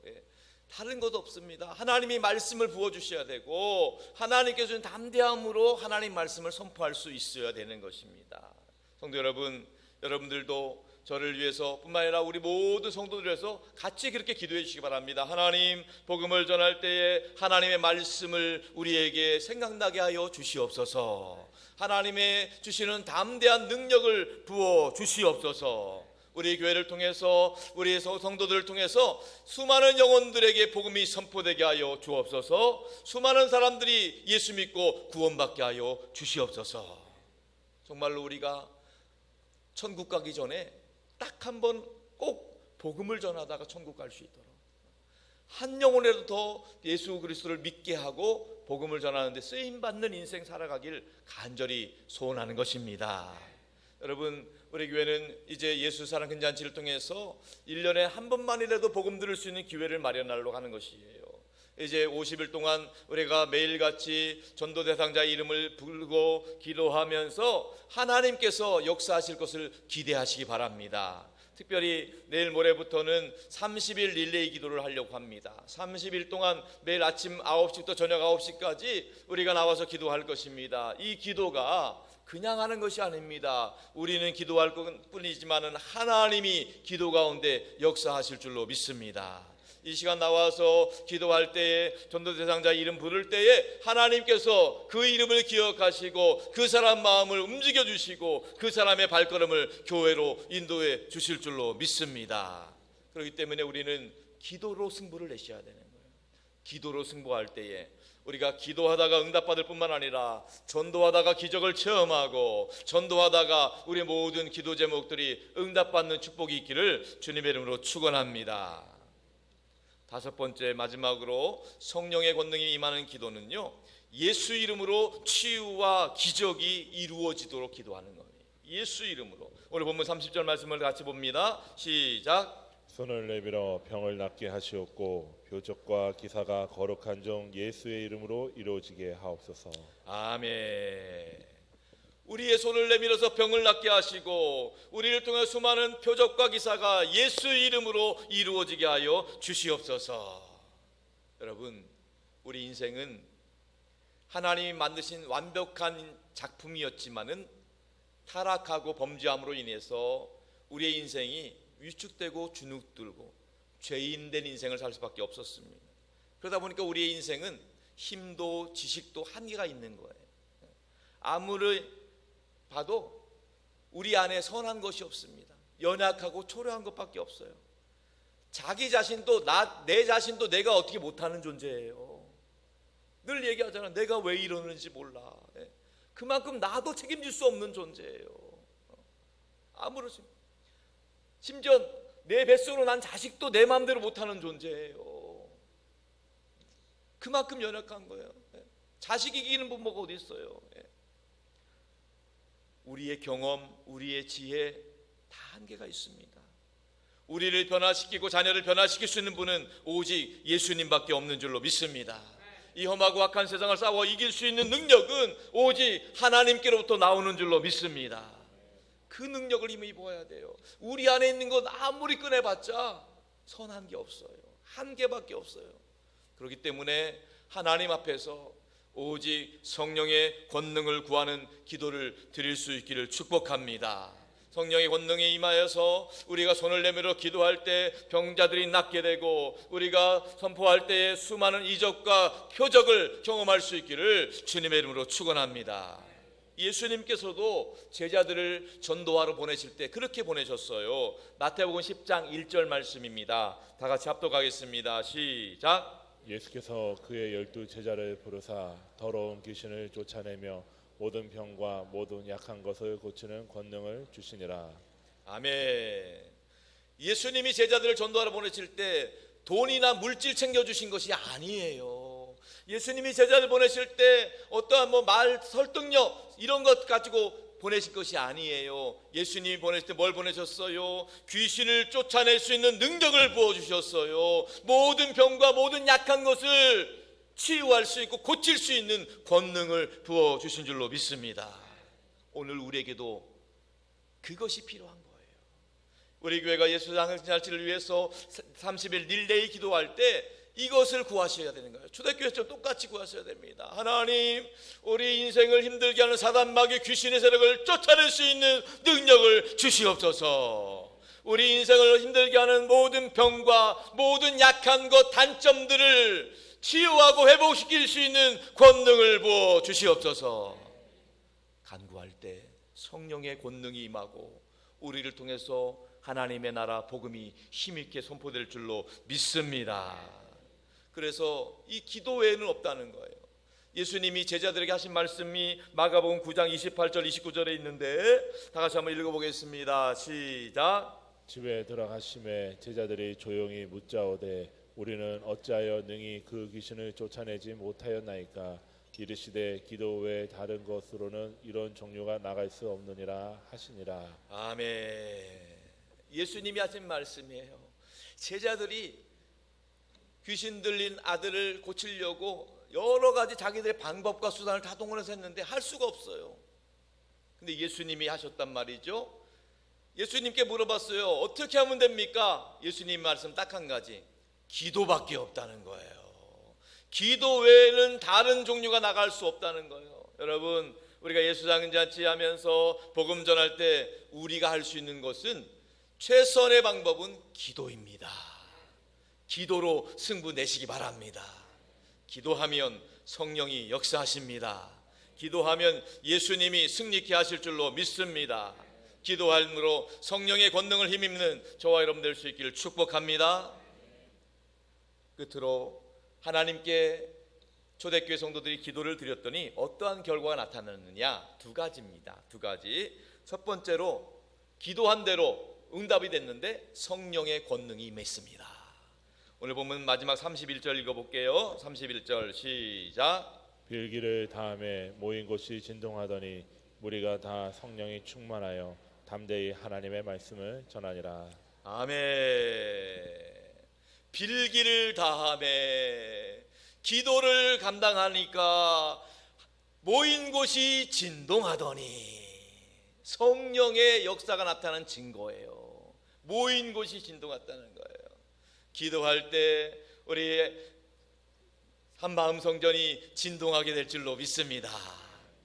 A: 다른 것 없습니다. 하나님이 말씀을 부어주셔야 되고, 하나님께서 주신 담대함으로 하나님 말씀을 선포할 수 있어야 되는 것입니다. 성도 여러분, 여러분들도 저를 위해서 뿐만 아니라 우리 모든 성도들을 위해서 같이 그렇게 기도해 주시기 바랍니다. 하나님, 복음을 전할 때에 하나님의 말씀을 우리에게 생각나게 하여 주시옵소서. 하나님의 주시는 담대한 능력을 부어 주시옵소서. 우리 교회를 통해서, 우리 성도들을 통해서 수많은 영혼들에게 복음이 선포되게 하여 주옵소서. 수많은 사람들이 예수 믿고 구원받게 하여 주시옵소서. 정말로 우리가 천국 가기 전에 딱 한 번 꼭 복음을 전하다가 천국 갈 수 있도록, 한 영혼이라도 더 예수 그리스도를 믿게 하고 복음을 전하는데 쓰임받는 인생 살아가길 간절히 소원하는 것입니다. 여러분, 우리 교회는 이제 예수 사랑 근잔치를 통해서 1년에 한 번만이라도 복음 들을 수 있는 기회를 마련하려고 하는 것이에요. 이제 50일 동안 우리가 매일같이 전도 대상자 이름을 부르고 기도하면서 하나님께서 역사하실 것을 기대하시기 바랍니다. 특별히 내일 모레부터는 30일 릴레이 기도를 하려고 합니다. 30일 동안 매일 아침 9시부터 저녁 9시까지 우리가 나와서 기도할 것입니다. 이 기도가 그냥 하는 것이 아닙니다. 우리는 기도할 뿐이지만 하나님이 기도 가운데 역사하실 줄로 믿습니다. 이 시간 나와서 기도할 때에 전도 대상자 이름 부를 때에 하나님께서 그 이름을 기억하시고 그 사람 마음을 움직여 주시고 그 사람의 발걸음을 교회로 인도해 주실 줄로 믿습니다. 그렇기 때문에 우리는 기도로 승부를 내셔야 되는 거예요. 기도로 승부할 때에 우리가 기도하다가 응답받을 뿐만 아니라 전도하다가 기적을 체험하고 전도하다가 우리 모든 기도 제목들이 응답받는 축복이 있기를 주님의 이름으로 축원합니다. 다섯 번째, 마지막으로 성령의 권능이 임하는 기도는요, 예수 이름으로 치유와 기적이 이루어지도록 기도하는 거예요. 예수 이름으로. 오늘 본문 30절 말씀을 같이 봅니다. 시작.
B: 손을 내밀어 병을 낫게 하시옵고 표적과 기사가 거룩한 종 예수의 이름으로 이루어지게 하옵소서.
A: 아멘. 우리의 손을 내밀어서 병을 낫게 하시고 우리를 통해 수많은 표적과 기사가 예수 이름으로 이루어지게 하여 주시옵소서. 여러분, 우리 인생은 하나님이 만드신 완벽한 작품이었지만은 타락하고 범죄함으로 인해서 우리의 인생이 위축되고 주눅들고 죄인된 인생을 살 수밖에 없었습니다. 그러다 보니까 우리의 인생은 힘도 지식도 한계가 있는 거예요. 아무리 봐도 우리 안에 선한 것이 없습니다. 연약하고 초라한 것밖에 없어요. 자기 자신도 내 자신도 내가 어떻게 못하는 존재예요. 늘 얘기하잖아. 내가 왜 이러는지 몰라. 그만큼 나도 책임질 수 없는 존재예요. 아무렇지. 심지어 내 뱃속으로 난 자식도 내 마음대로 못하는 존재예요. 그만큼 연약한 거예요. 자식 이기는 부모가 어디 있어요. 우리의 경험, 우리의 지혜 다 한계가 있습니다. 우리를 변화시키고 자녀를 변화시킬 수 있는 분은 오직 예수님밖에 없는 줄로 믿습니다. 이 험하고 악한 세상을 싸워 이길 수 있는 능력은 오직 하나님께로부터 나오는 줄로 믿습니다. 그 능력을 힘입어야 돼요. 우리 안에 있는 건 아무리 꺼내봤자 선한 게 없어요. 한 개밖에 없어요. 그렇기 때문에 하나님 앞에서 오직 성령의 권능을 구하는 기도를 드릴 수 있기를 축복합니다. 성령의 권능에 임하여서 우리가 손을 내밀어 기도할 때 병자들이 낫게 되고 우리가 선포할 때에 수많은 이적과 표적을 경험할 수 있기를 주님의 이름으로 축원합니다. 예수님께서도 제자들을 전도하러 보내실 때 그렇게 보내셨어요. 마태복음 10장 1절 말씀입니다. 다 같이 합독하겠습니다. 시작.
B: 예수께서 그의 12 제자를 부르사 더러운 귀신을 쫓아내며 모든 병과 모든 약한 것을 고치는 권능을 주시니라.
A: 아멘. 예수님이 제자들을 전도하러 보내실 때 돈이나 물질 챙겨주신 것이 아니에요. 예수님이 제자들 보내실 때 어떠한 말 설득력 이런 것 가지고 보내실 것이 아니에요. 예수님이 보내실 때 뭘 보내셨어요? 귀신을 쫓아낼 수 있는 능력을 부어주셨어요. 모든 병과 모든 약한 것을 치유할 수 있고 고칠 수 있는 권능을 부어주신 줄로 믿습니다. 오늘 우리에게도 그것이 필요한 거예요. 우리 교회가 예수 장신잔치를 위해서 30일 릴레이 기도할 때 이것을 구하셔야 되는 거예요. 초대교회처럼 똑같이 구하셔야 됩니다. 하나님, 우리 인생을 힘들게 하는 사단마귀 귀신의 세력을 쫓아낼 수 있는 능력을 주시옵소서. 우리 인생을 힘들게 하는 모든 병과 모든 약한 것 단점들을 치유하고 회복시킬 수 있는 권능을 부어 주시옵소서. 간구할 때 성령의 권능이 임하고 우리를 통해서 하나님의 나라 복음이 힘있게 선포될 줄로 믿습니다. 그래서 이 기도 외에는 없다는 거예요. 예수님이 제자들에게 하신 말씀이 마가복음 9장 28절 29절에 있는데 다 같이 한번 읽어보겠습니다. 시작.
B: 집에 들어가심에 제자들이 조용히 묻자오되 우리는 어찌하여 능히 그 귀신을 쫓아내지 못하였나이까. 이르시되 기도 외에 다른 것으로는 이런 종류가 나갈 수 없느니라 하시니라.
A: 아멘. 예수님이 하신 말씀이에요. 제자들이 귀신 들린 아들을 고치려고 여러 가지 자기들의 방법과 수단을 다 동원해서 했는데 할 수가 없어요. 근데 예수님이 하셨단 말이죠. 예수님께 물어봤어요. 어떻게 하면 됩니까? 예수님 말씀 딱 한 가지, 기도밖에 없다는 거예요. 기도 외에는 다른 종류가 나갈 수 없다는 거예요. 여러분, 우리가 예수장자치 하면서 복음 전할 때 우리가 할 수 있는 것은 최선의 방법은 기도입니다. 기도로 승부 내시기 바랍니다. 기도하면 성령이 역사하십니다. 기도하면 예수님이 승리케 하실 줄로 믿습니다. 기도함으로 성령의 권능을 힘입는 저와 여러분 될 수 있기를 축복합니다. 끝으로 하나님께 초대교회 성도들이 기도를 드렸더니 어떠한 결과가 나타나느냐, 두 가지입니다. 두 가지. 첫 번째로 기도한 대로 응답이 됐는데 성령의 권능이 임했습니다. 오늘 보면 마지막 31절 읽어볼게요. 31절 시작.
B: 빌기를 다음에 모인 곳이 진동하더니 무리가 다 성령이 충만하여 담대히 하나님의 말씀을 전하니라.
A: 아멘. 빌기를 다함에 기도를 감당하니까 모인 곳이 진동하더니, 성령의 역사가 나타난 증거예요. 모인 곳이 진동했다는 거예요. 기도할 때 우리 한마음 성전이 진동하게 될 줄로 믿습니다.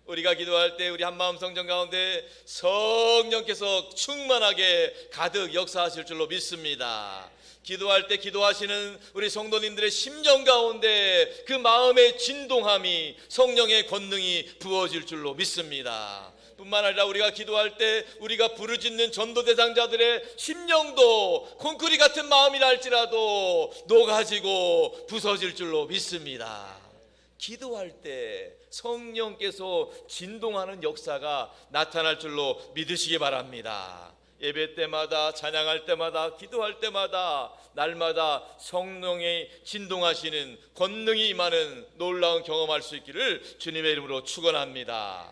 A: 우리가 기도할 때 우리 한마음 성전 가운데 성령께서 충만하게 가득 역사하실 줄로 믿습니다. 기도할 때 기도하시는 우리 성도님들의 심령 가운데 그 마음의 진동함이, 성령의 권능이 부어질 줄로 믿습니다. 뿐만 아니라 우리가 기도할 때 우리가 부르짖는 전도 대상자들의 심령도 콘크리트 같은 마음이라 할지라도 녹아지고 부서질 줄로 믿습니다. 기도할 때 성령께서 진동하는 역사가 나타날 줄로 믿으시기 바랍니다. 예배 때마다, 찬양할 때마다, 기도할 때마다, 날마다 성령의 진동하시는 권능이 임하는 놀라운 경험할 수 있기를 주님의 이름으로 축원합니다.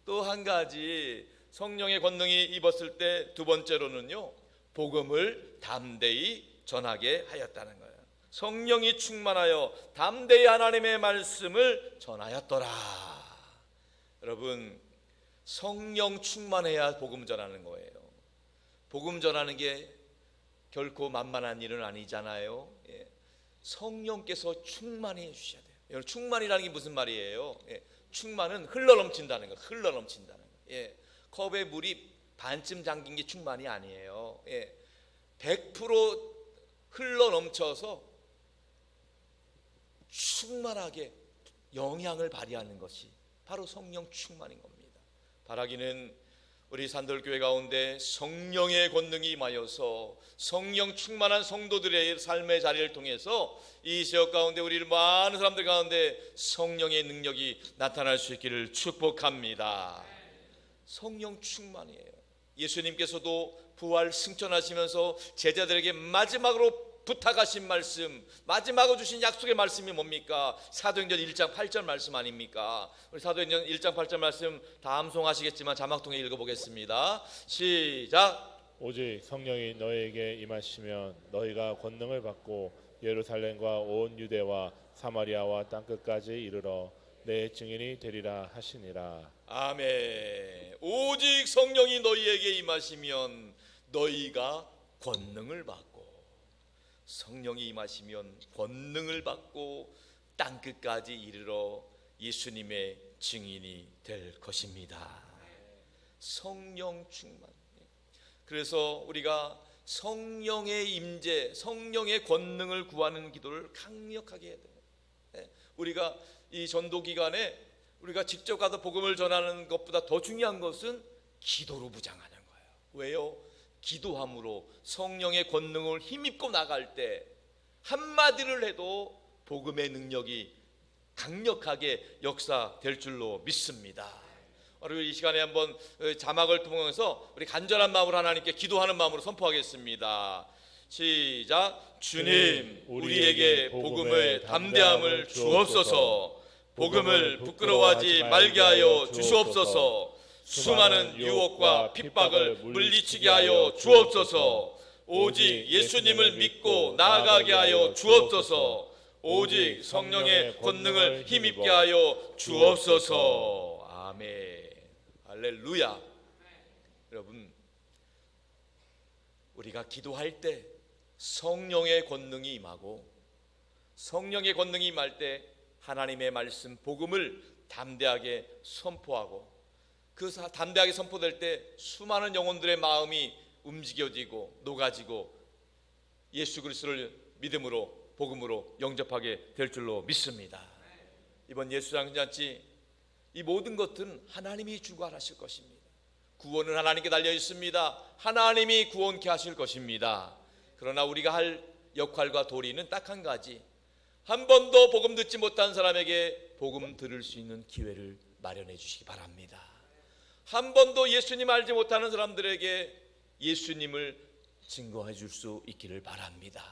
A: 또 한 가지, 성령의 권능이 입었을 때 두 번째로는요, 복음을 담대히 전하게 하였다는 거예요. 성령이 충만하여 담대히 하나님의 말씀을 전하였더라. 여러분, 성령 충만해야 복음 전하는 거예요. 복음 전하는 게 결코 만만한 일은 아니잖아요. 예. 성령께서 충만히 해주셔야 돼요. 여러분, 충만이라는 게 무슨 말이에요? 예. 충만은 흘러넘친다는 거, 흘러넘친다는 거. 예. 컵에 물이 반쯤 잠긴 게 충만이 아니에요. 예. 100% 흘러넘쳐서 충만하게 영향을 발휘하는 것이 바로 성령 충만인 겁니다. 바라기는 우리 산돌교회 가운데 성령의 권능이 임하여서 성령 충만한 성도들의 삶의 자리를 통해서 이 지역 가운데 우리 많은 사람들 가운데 성령의 능력이 나타날 수 있기를 축복합니다. 성령 충만이에요. 예수님께서도 부활 승천하시면서 제자들에게 마지막으로 부탁하신 말씀, 마지막으로 주신 약속의 말씀이 뭡니까? 사도행전 1장 8절 말씀 아닙니까? 우리 사도행전 1장 8절 말씀 다 암송하시겠지만 자막 통해 읽어보겠습니다. 시작.
B: 오직 성령이 너희에게 임하시면 너희가 권능을 받고 예루살렘과 온 유대와 사마리아와 땅끝까지 이르러 내 증인이 되리라 하시니라.
A: 아멘. 오직 성령이 너희에게 임하시면 너희가 권능을 받고, 성령이 임하시면 권능을 받고 땅끝까지 이르러 예수님의 증인이 될 것입니다. 성령 충만. 그래서 우리가 성령의 임재, 성령의 권능을 구하는 기도를 강력하게 해야 돼요. 우리가 이 전도 기간에 우리가 직접 가서 복음을 전하는 것보다 더 중요한 것은 기도로 무장하는 거예요. 왜요? 기도함으로 성령의 권능을 힘입고 나갈 때 한마디를 해도 복음의 능력이 강력하게 역사될 줄로 믿습니다. 그리고 이 시간에 한번 자막을 통해서 우리 간절한 마음으로 하나님께 기도하는 마음으로 선포하겠습니다. 시작. 주님, 우리에게 복음의 담대함을 주옵소서. 복음을 부끄러워하지 말게 하여 주시옵소서. 수많은 유혹과 핍박을 물리치게 하여 주옵소서. 오직 예수님을 믿고 나아가게 하여 주옵소서. 오직 성령의 권능을 힘입게 하여 주옵소서. 아멘. 할렐루야. 여러분, 우리가 기도할 때 성령의 권능이 임하고, 성령의 권능이 임할 때 하나님의 말씀 복음을 담대하게 선포하고, 그 담대하게 선포될 때 수많은 영혼들의 마음이 움직여지고 녹아지고 예수 그리스도를 믿음으로 복음으로 영접하게 될 줄로 믿습니다. 이번 예수장잔치 이 모든 것들은 하나님이 주관하실 것입니다. 구원은 하나님께 달려 있습니다. 하나님이 구원케 하실 것입니다. 그러나 우리가 할 역할과 도리는 딱 한 가지, 한 번도 복음 듣지 못한 사람에게 복음 들을 수 있는 기회를 마련해 주시기 바랍니다. 한 번도 예수님 알지 못하는 사람들에게 예수님을 증거해 줄 수 있기를 바랍니다.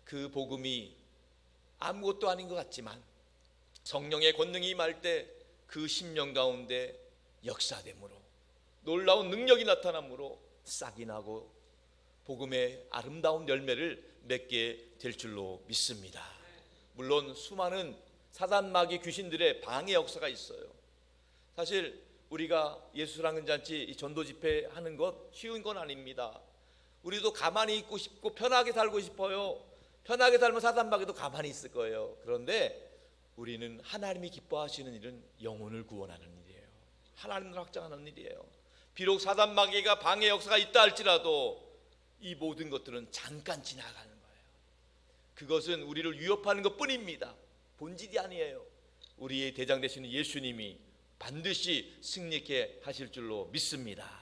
A: 그 복음이 아무것도 아닌 것 같지만 성령의 권능이 임할 때 그 심령 가운데 역사됨으로, 놀라운 능력이 나타남으로 싹이 나고 복음의 아름다운 열매를 맺게 될 줄로 믿습니다. 물론 수많은 사단 마귀 귀신들의 방해 역사가 있어요. 사실 우리가 예수랑은잔치 이 전도 집회 하는 것 쉬운 건 아닙니다. 우리도 가만히 있고 싶고 편하게 살고 싶어요. 편하게 살면 사단 마귀도 가만히 있을 거예요. 그런데 우리는 하나님이 기뻐하시는 일은 영혼을 구원하는 일이에요. 하나님을 확장하는 일이에요. 비록 사단 마귀가 방해 역사가 있다 할지라도 이 모든 것들은 잠깐 지나가는 거예요. 그것은 우리를 위협하는 것뿐입니다. 본질이 아니에요. 우리의 대장 되시는 예수님이 반드시 승리케 하실 줄로 믿습니다.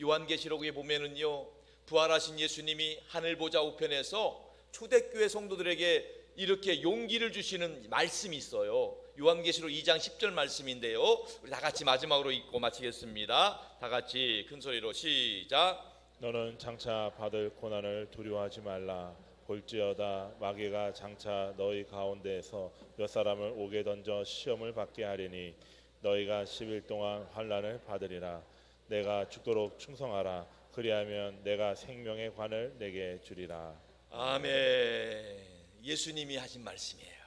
A: 요한계시록에 보면은요, 부활하신 예수님이 하늘 보좌 우편에서 초대교회 성도들에게 이렇게 용기를 주시는 말씀이 있어요. 요한계시록 2장 10절 말씀인데요, 우리 다 같이 마지막으로 읽고 마치겠습니다. 다 같이 큰 소리로 시작.
B: 너는 장차 받을 고난을 두려워하지 말라. 볼지어다 마귀가 장차 너희 가운데에서 몇 사람을 옥에 던져 시험을 받게 하리니 너희가 10일 동안 환난을 받으리라. 내가 죽도록 충성하라. 그리하면 내가 생명의 관을 내게 주리라.
A: 아멘. 예수님이 하신 말씀이에요.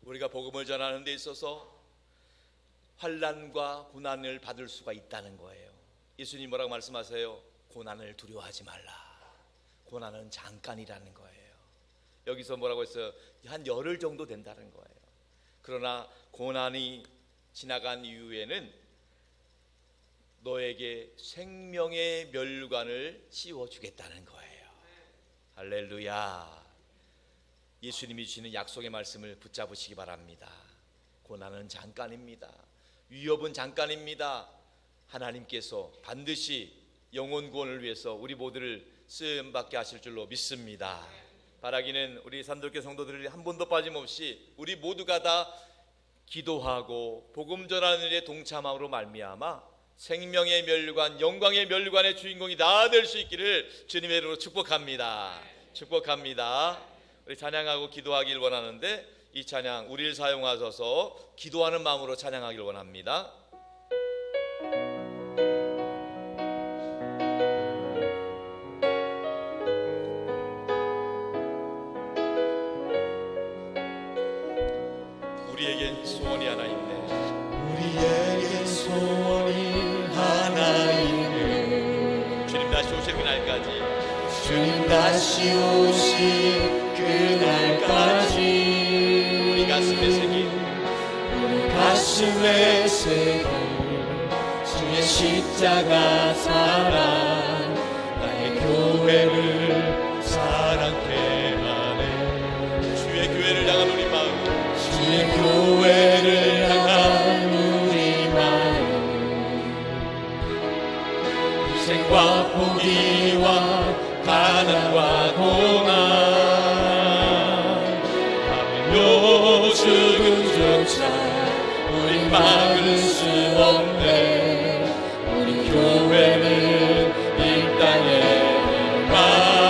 A: 우리가 복음을 전하는 데 있어서 환난과 고난을 받을 수가 있다는 거예요. 예수님 뭐라고 말씀하세요? 고난을 두려워하지 말라. 고난은 잠깐이라는 거예요. 여기서 뭐라고 했어요? 한 열흘 정도 된다는 거예요. 그러나 고난이 지나간 이후에는 너에게 생명의 멸관을 씌워주겠다는 거예요. 할렐루야. 예수님이 주시는 약속의 말씀을 붙잡으시기 바랍니다. 고난은 잠깐입니다. 위협은 잠깐입니다. 하나님께서 반드시 영혼 구원을 위해서 우리 모두를 쓰임받게 하실 줄로 믿습니다. 바라기는 우리 산돌교 성도들이 한 번도 빠짐없이 우리 모두가 다 기도하고 복음 전하는 일에 동참함으로 말미암아 생명의 멸관, 영광의 멸관의 주인공이 다 될 수 있기를 주님의 이름으로 축복합니다. 축복합니다. 우리 찬양하고 기도하길 원하는데 이 찬양 우리를 사용하셔서 기도하는 마음으로 찬양하길 원합니다. 우리에겐 소원이 하나 있네.
D: 우리에게 소원이 하나 있네.
A: 주님 다시 오실 그날까지,
D: 주님 다시 오실 그날까지
A: 우리 가슴에 새긴
D: 우리 가슴에 새긴 주의 십자가 사랑, 나의 교회를 사랑케 하네.
A: 주의 교회를 향한 우리 마음,
D: 주의 교회를 향한 우리 마음, 희생과 포기와 가난과 고난, 하며 죽음조차 우리 막을 수 없네. 우리 교회는 이 땅에 말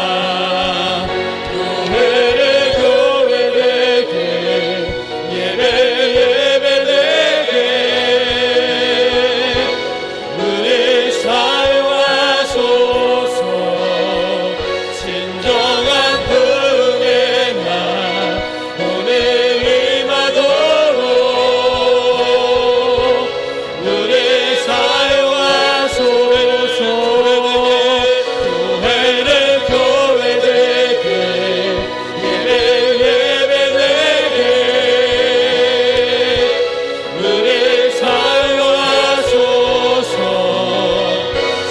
D: 진정한 부흥의 날 오늘 임하도록 우리 사용하소서. 교회를 교회되게 예배되게 우리 사용하소서.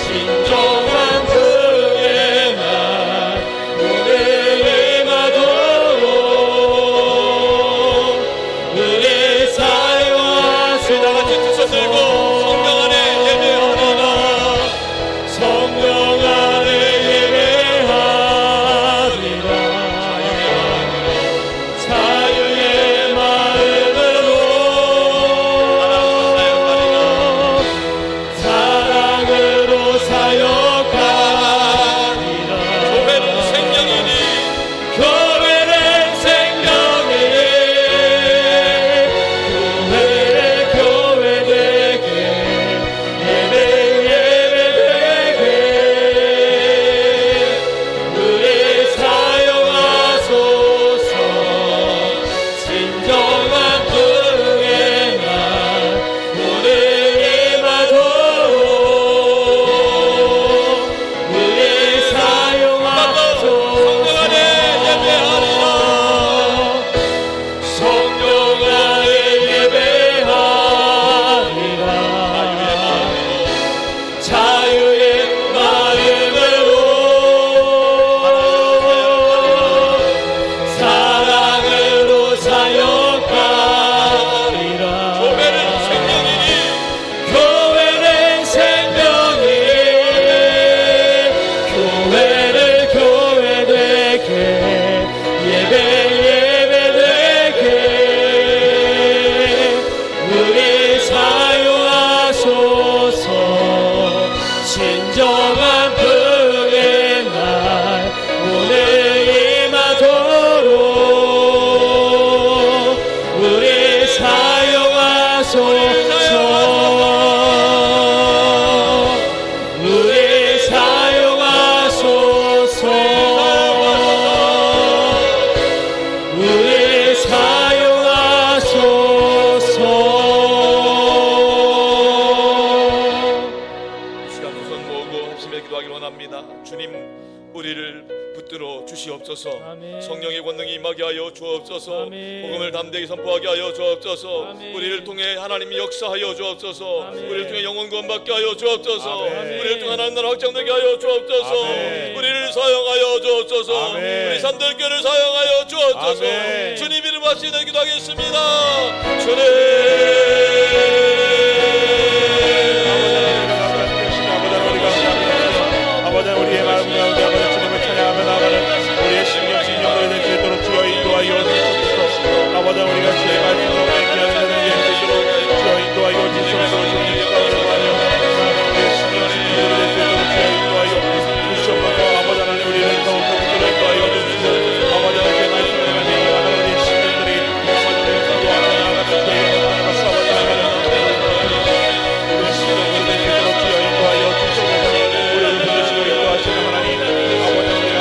D: 진정한 부흥의 날 오늘 임하도록 우리 사용하소서. 다 같이 두 손 들고 성령 안에 예배하리라. 성령 안에 예배하리라. 자유의 마음으로 사랑으로 사역하리라. 교회는 생명이니 교회는 생명이니 교회를 교회되게 예배되게 우리 사용하소서. 진정한 부흥의 날 오늘 임하도록 우리 사용하소서. 성령 안에 예배하리라. 성령 안에 예배하리라. 자유의 마음으로 사랑으로 사역하리라. 교회는 생명이니 교회는 생명이니 교회를 교회되게 예배되게 우리 사용하소서. 진정한 부흥의 날 오늘 임하도록 우리 사용하소서. 우리 사용하소서. 우리 사용하소서. 이 시간 두 손 모으고 합심해 기도하기를 원합니다. 주님, 우리를 붙들어 주시옵소서.
B: 아멘.
D: 성령의 권능이 임하게 하여 주옵소서.
B: 아멘.
D: 복음을 담대히 선포하게 하여 주옵소서.
B: 아멘.
D: 우리를 통해 하나님이 역사하여 주옵소서.
B: 아멘.
D: 우리를 통해 영원 구원받게 하여 주옵소서.
B: 아멘.
D: 우리를 통해 하나님 나라 확장되게 하여 주옵소서.
B: 아멘.
D: 우리를 사용하여 주옵소서.
B: 아멘.
D: 우리 산들교를 사용하여 주옵소서.
B: 아멘.
D: 주님 이름 하시는 기도하겠습니다. 주님.
B: 아버지 우리의 마음을 아버지 주님을 찬양하며 나가는 우리의 심령 진정을 될 수 있도록 주여 인도하여 주옵소서. 아버지 우리가 주의 말씀으로 맹기하는 수 있도록 주여 인도하여 주옵소서. 주님 인도하여 우리의 심령 진정을 될 수 있도록 주여 인도하여 주옵소서. 아버지 하나님 우리를 더욱더 붙들어 인도하여 주옵소서. 아버지 하나님 주의 말씀으로 맹기하는 우리의 심령들이 아버지 우리의 기도하며 나가는 주의 영광을 받고 아버지 하나님 우리의 심령을 될 수 있도록 주여 인도하여 주옵소서. 우리를 부르시고 인도하시는 하나님 아버지 우리가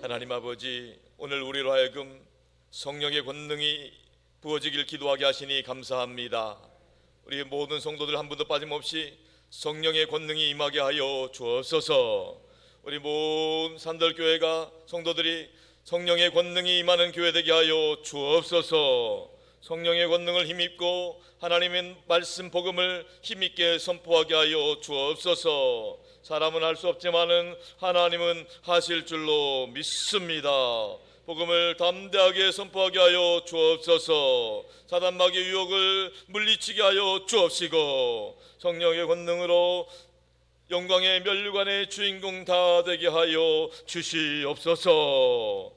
D: 하나님 아버지, 오늘 우리로 하여금 성령의 권능이 부어지길 기도하게 하시니 감사합니다. 우리 모든 성도들 한 분도 빠짐없이 성령의 권능이 임하게 하여 주옵소서. 우리 모든 산들교회가 성도들이 성령의 권능이 임하는 교회 되게 하여 주옵소서. 성령의 권능을 힘입고 하나님의 말씀 복음을 힘있게 선포하게 하여 주옵소서. 사람은 할 수 없지만은 하나님은 하실 줄로 믿습니다. 복음을 담대하게 선포하게 하여 주옵소서. 사단 마귀의 유혹을 물리치게 하여 주옵시고 성령의 권능으로 영광의 면류관의 주인공 다 되게 하여 주시옵소서.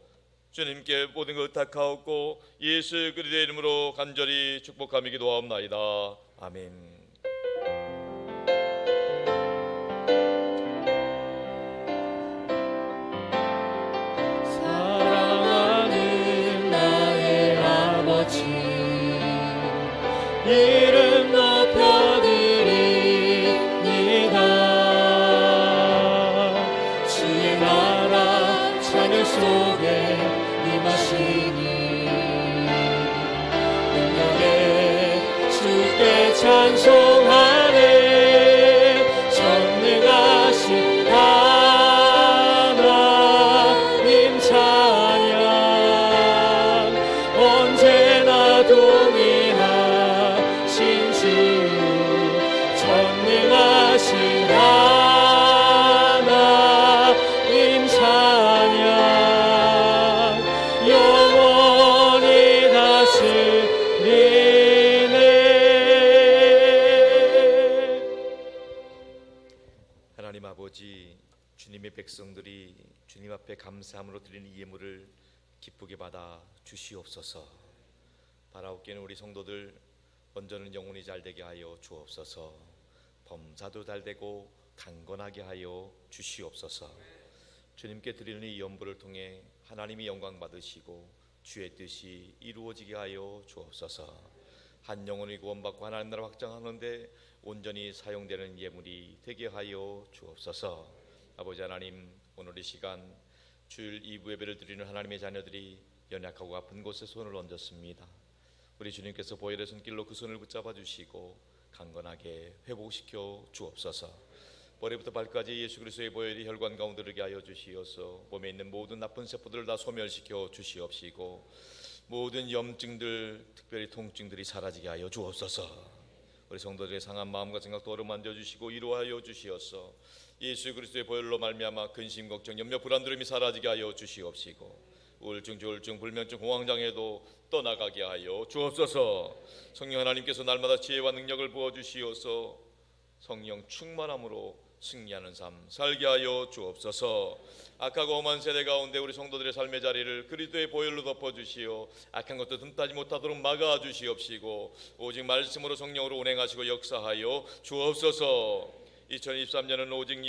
D: 주님께 모든 것 탁하옵고 예수 그리스도의 이름으로 간절히 축복하며 기도하옵나이다. 아멘.
E: 사랑하는 나의 아버지, 이름 높여드립니다. 주의 나라 찬양 속에 임하시니 능력에 주께 찬송하네. 전능하신 하나님 찬양 언제나 동의하신 주, 전능하신 하나님 찬양 영원히 다스리네.
A: 하나님 아버지, 주님의 백성들이 주님 앞에 감사함으로 드리는 이 예물을 기쁘게 받아 주시옵소서. 바라옵기는 우리 성도들 먼저는 영혼이 잘되게 하여 주옵소서. 범사도 잘되고 강건하게 하여 주시옵소서. 주님께 드리는 이 연부를 통해 하나님이 영광 받으시고 주의 뜻이 이루어지게 하여 주옵소서. 한 영혼이 구원받고 하나님 나라 확장하는데 온전히 사용되는 예물이 되게 하여 주옵소서. 아버지 하나님, 오늘 이 시간 주일 2부 예배를 드리는 하나님의 자녀들이 연약하고 아픈 곳에 손을 얹었습니다. 우리 주님께서 보혈의 손길로 그 손을 붙잡아 주시고 강건하게 회복시켜 주옵소서. 머리부터 발까지 예수 그리스도의 보혈이 혈관 가운데 이르게 하여 주시어서 몸에 있는 모든 나쁜 세포들을 다 소멸시켜 주시옵시고 모든 염증들, 특별히 통증들이 사라지게 하여 주옵소서. 우리 성도들의 상한 마음과 생각도 어루만져 주시고 위로하여 주시어서 예수 그리스도의 보혈로 말미암아 근심, 걱정, 염려, 불안들음이 사라지게 하여 주시옵시고 우울증, 조울증, 불면증, 공황장애도 떠나가게 하여 주옵소서. 성령 하나님께서 날마다 지혜와 능력을 부어주시어서 성령 충만함으로 승리하는 삶 살게 하여 주옵소서. 악하고 험한 세대 가운데 우리 성도들의 삶의 자리를 그리스도의 보혈로 덮어주시어 악한 것도 틈타지 못하도록 막아주시옵시고 오직 말씀으로 성령으로 운행하시고 역사하여 주옵소서. 2023년은 오직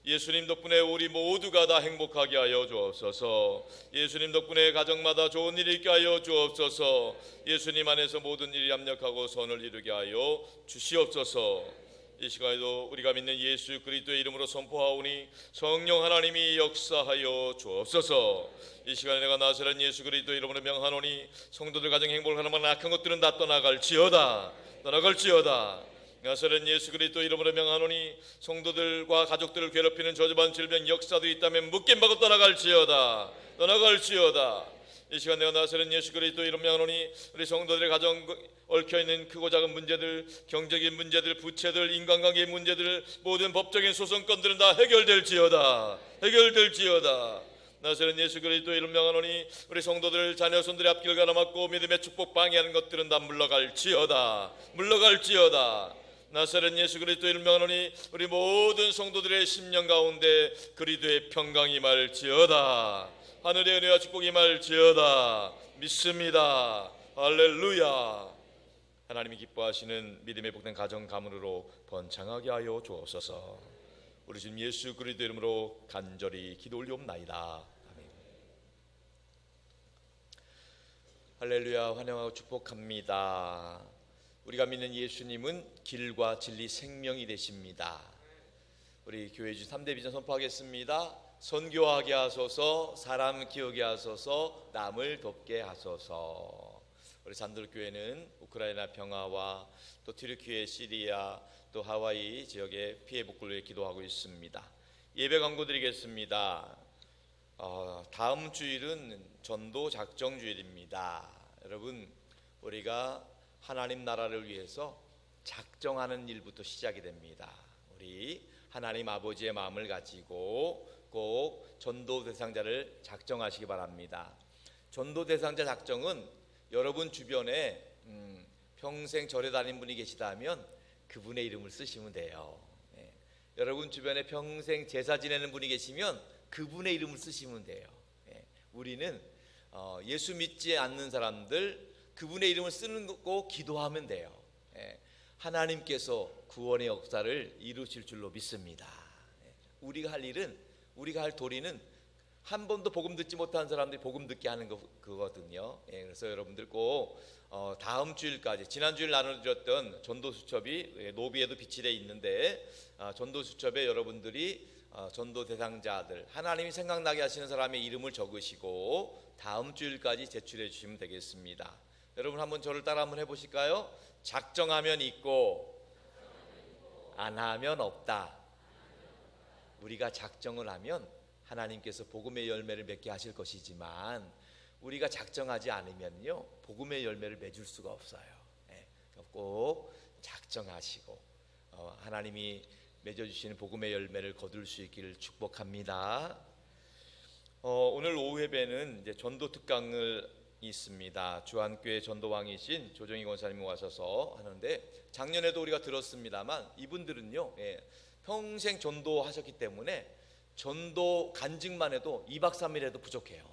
A: 예수님 덕분에 우리 모두가 다 행복하게 하여 주옵소서. 예수님 덕분에 가정마다 좋은 일이 있게 하여 주옵소서. 예수님 안에서 모든 일이 합력하고 선을 이루게 하여 주시옵소서. 이 시간에도 우리가 믿는 예수 그리스도의 이름으로 선포하오니 성령 하나님이 역사하여 주옵소서. 이 시간에 내가 나사렛 예수 그리스도의 이름으로 명하노니 성도들 가정 행복을 하는 만한 악한 것들은 다 떠나갈지어다. 나사렛 예수 그리스도 이름으로 명하노니 성도들과 가족들을 괴롭히는 저주받은 질병 역사도 있다면 묶임받고 떠나갈지어다. 이 시간 내가 나사렛 예수 그리스도 이름 명하노니 우리 성도들의 가정 얽혀있는 크고 작은 문제들, 경제적인 문제들, 부채들, 인간관계의 문제들, 모든 법적인 소송건들은 다 해결될지어다. 나사렛 예수 그리스도 이름 명하노니 우리 성도들 자녀손들의 앞길 가로막고 믿음의 축복 방해하는 것들은 다 물러갈지어다. 나사렛 예수 그리스도 이름 명하노니 우리 모든 성도들의 심령 가운데 그리스도의 평강이 임할지어다. 하늘의 은혜와 축복이 임할지어다. 믿습니다. 할렐루야. 하나님이 기뻐하시는 믿음의 복된 가정 가문으로 번창하게 하여 주옵소서. 우리 주님 예수 그리스도 이름으로 간절히 기도 올리옵나이다. 아멘. 할렐루야. 환영하고 축복합니다. 우리가 믿는 예수님은 길과 진리 생명이 되십니다. 우리 교회 주 3대 비전 선포하겠습니다. 선교하게 하소서, 사람 키우게 하소서, 남을 돕게 하소서. 우리 산돌교회는 우크라이나 평화와 또 튀르키예, 시리아, 또 하와이 지역의 피해 복구를 위해 기도하고 있습니다. 예배 광고 드리겠습니다. 다음 주일은 전도 작정 주일입니다. 여러분, 우리가 하나님 나라를 위해서 작정하는 일부터 시작이 됩니다. 우리 하나님 아버지의 마음을 가지고 꼭 전도 대상자를 작정하시기 바랍니다. 전도 대상자 작정은 여러분 주변에 평생 절에 다닌 분이 계시다면 그분의 이름을 쓰시면 돼요. 예. 여러분 주변에 평생 제사 지내는 분이 계시면 그분의 이름을 쓰시면 돼요. 예. 우리는 예수 믿지 않는 사람들 그분의 이름을 쓰는 거고 기도하면 돼요. 예. 하나님께서 구원의 역사를 이루실 줄로 믿습니다. 예. 우리가 할 도리는 한 번도 복음 듣지 못한 사람들이 복음 듣게 하는 그거거든요. 예. 그래서 여러분들 꼭 다음 주일까지 지난주일 나눠드렸던 전도수첩이 노비에도 비치되어 있는데 전도수첩에 여러분들이 전도 대상자들 하나님이 생각나게 하시는 사람의 이름을 적으시고 다음 주일까지 제출해 주시면 되겠습니다. 여러분 한번 저를 따라 한번 해보실까요? 작정하면 있고 안 하면 없다. 우리가 작정을 하면 하나님께서 복음의 열매를 맺게 하실 것이지만 우리가 작정하지 않으면요 복음의 열매를 맺을 수가 없어요. 예, 꼭 작정하시고 하나님이 맺어주시는 복음의 열매를 거둘 수 있기를 축복합니다. 오늘 오후 예배는 이제 전도 특강을 있습니다. 주한교회 전도왕이신 조정희 권사님이 와셔서 하는데 작년에도 우리가 들었습니다만 이분들은요 평생 전도하셨기 때문에 전도 간증만 해도 2박 3일에도 부족해요.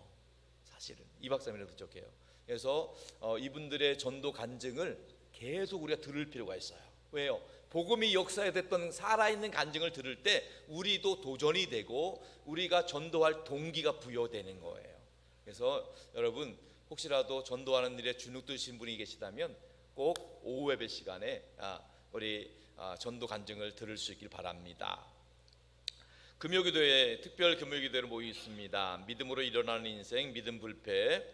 A: 사실은 2박 3일에도 부족해요. 그래서 이분들의 전도 간증을 계속 우리가 들을 필요가 있어요. 왜요? 복음이 역사에 됐던 살아있는 간증을 들을 때 우리도 도전이 되고 우리가 전도할 동기가 부여되는 거예요. 그래서 여러분 혹시라도 전도하는 일에 주눅 드신 분이 계시다면 꼭 오후 예배 시간에 우리 전도 간증을 들을 수 있길 바랍니다. 금요기도에 특별 금요기도를 모여 있습니다. 믿음으로 일어나는 인생 믿음 불패.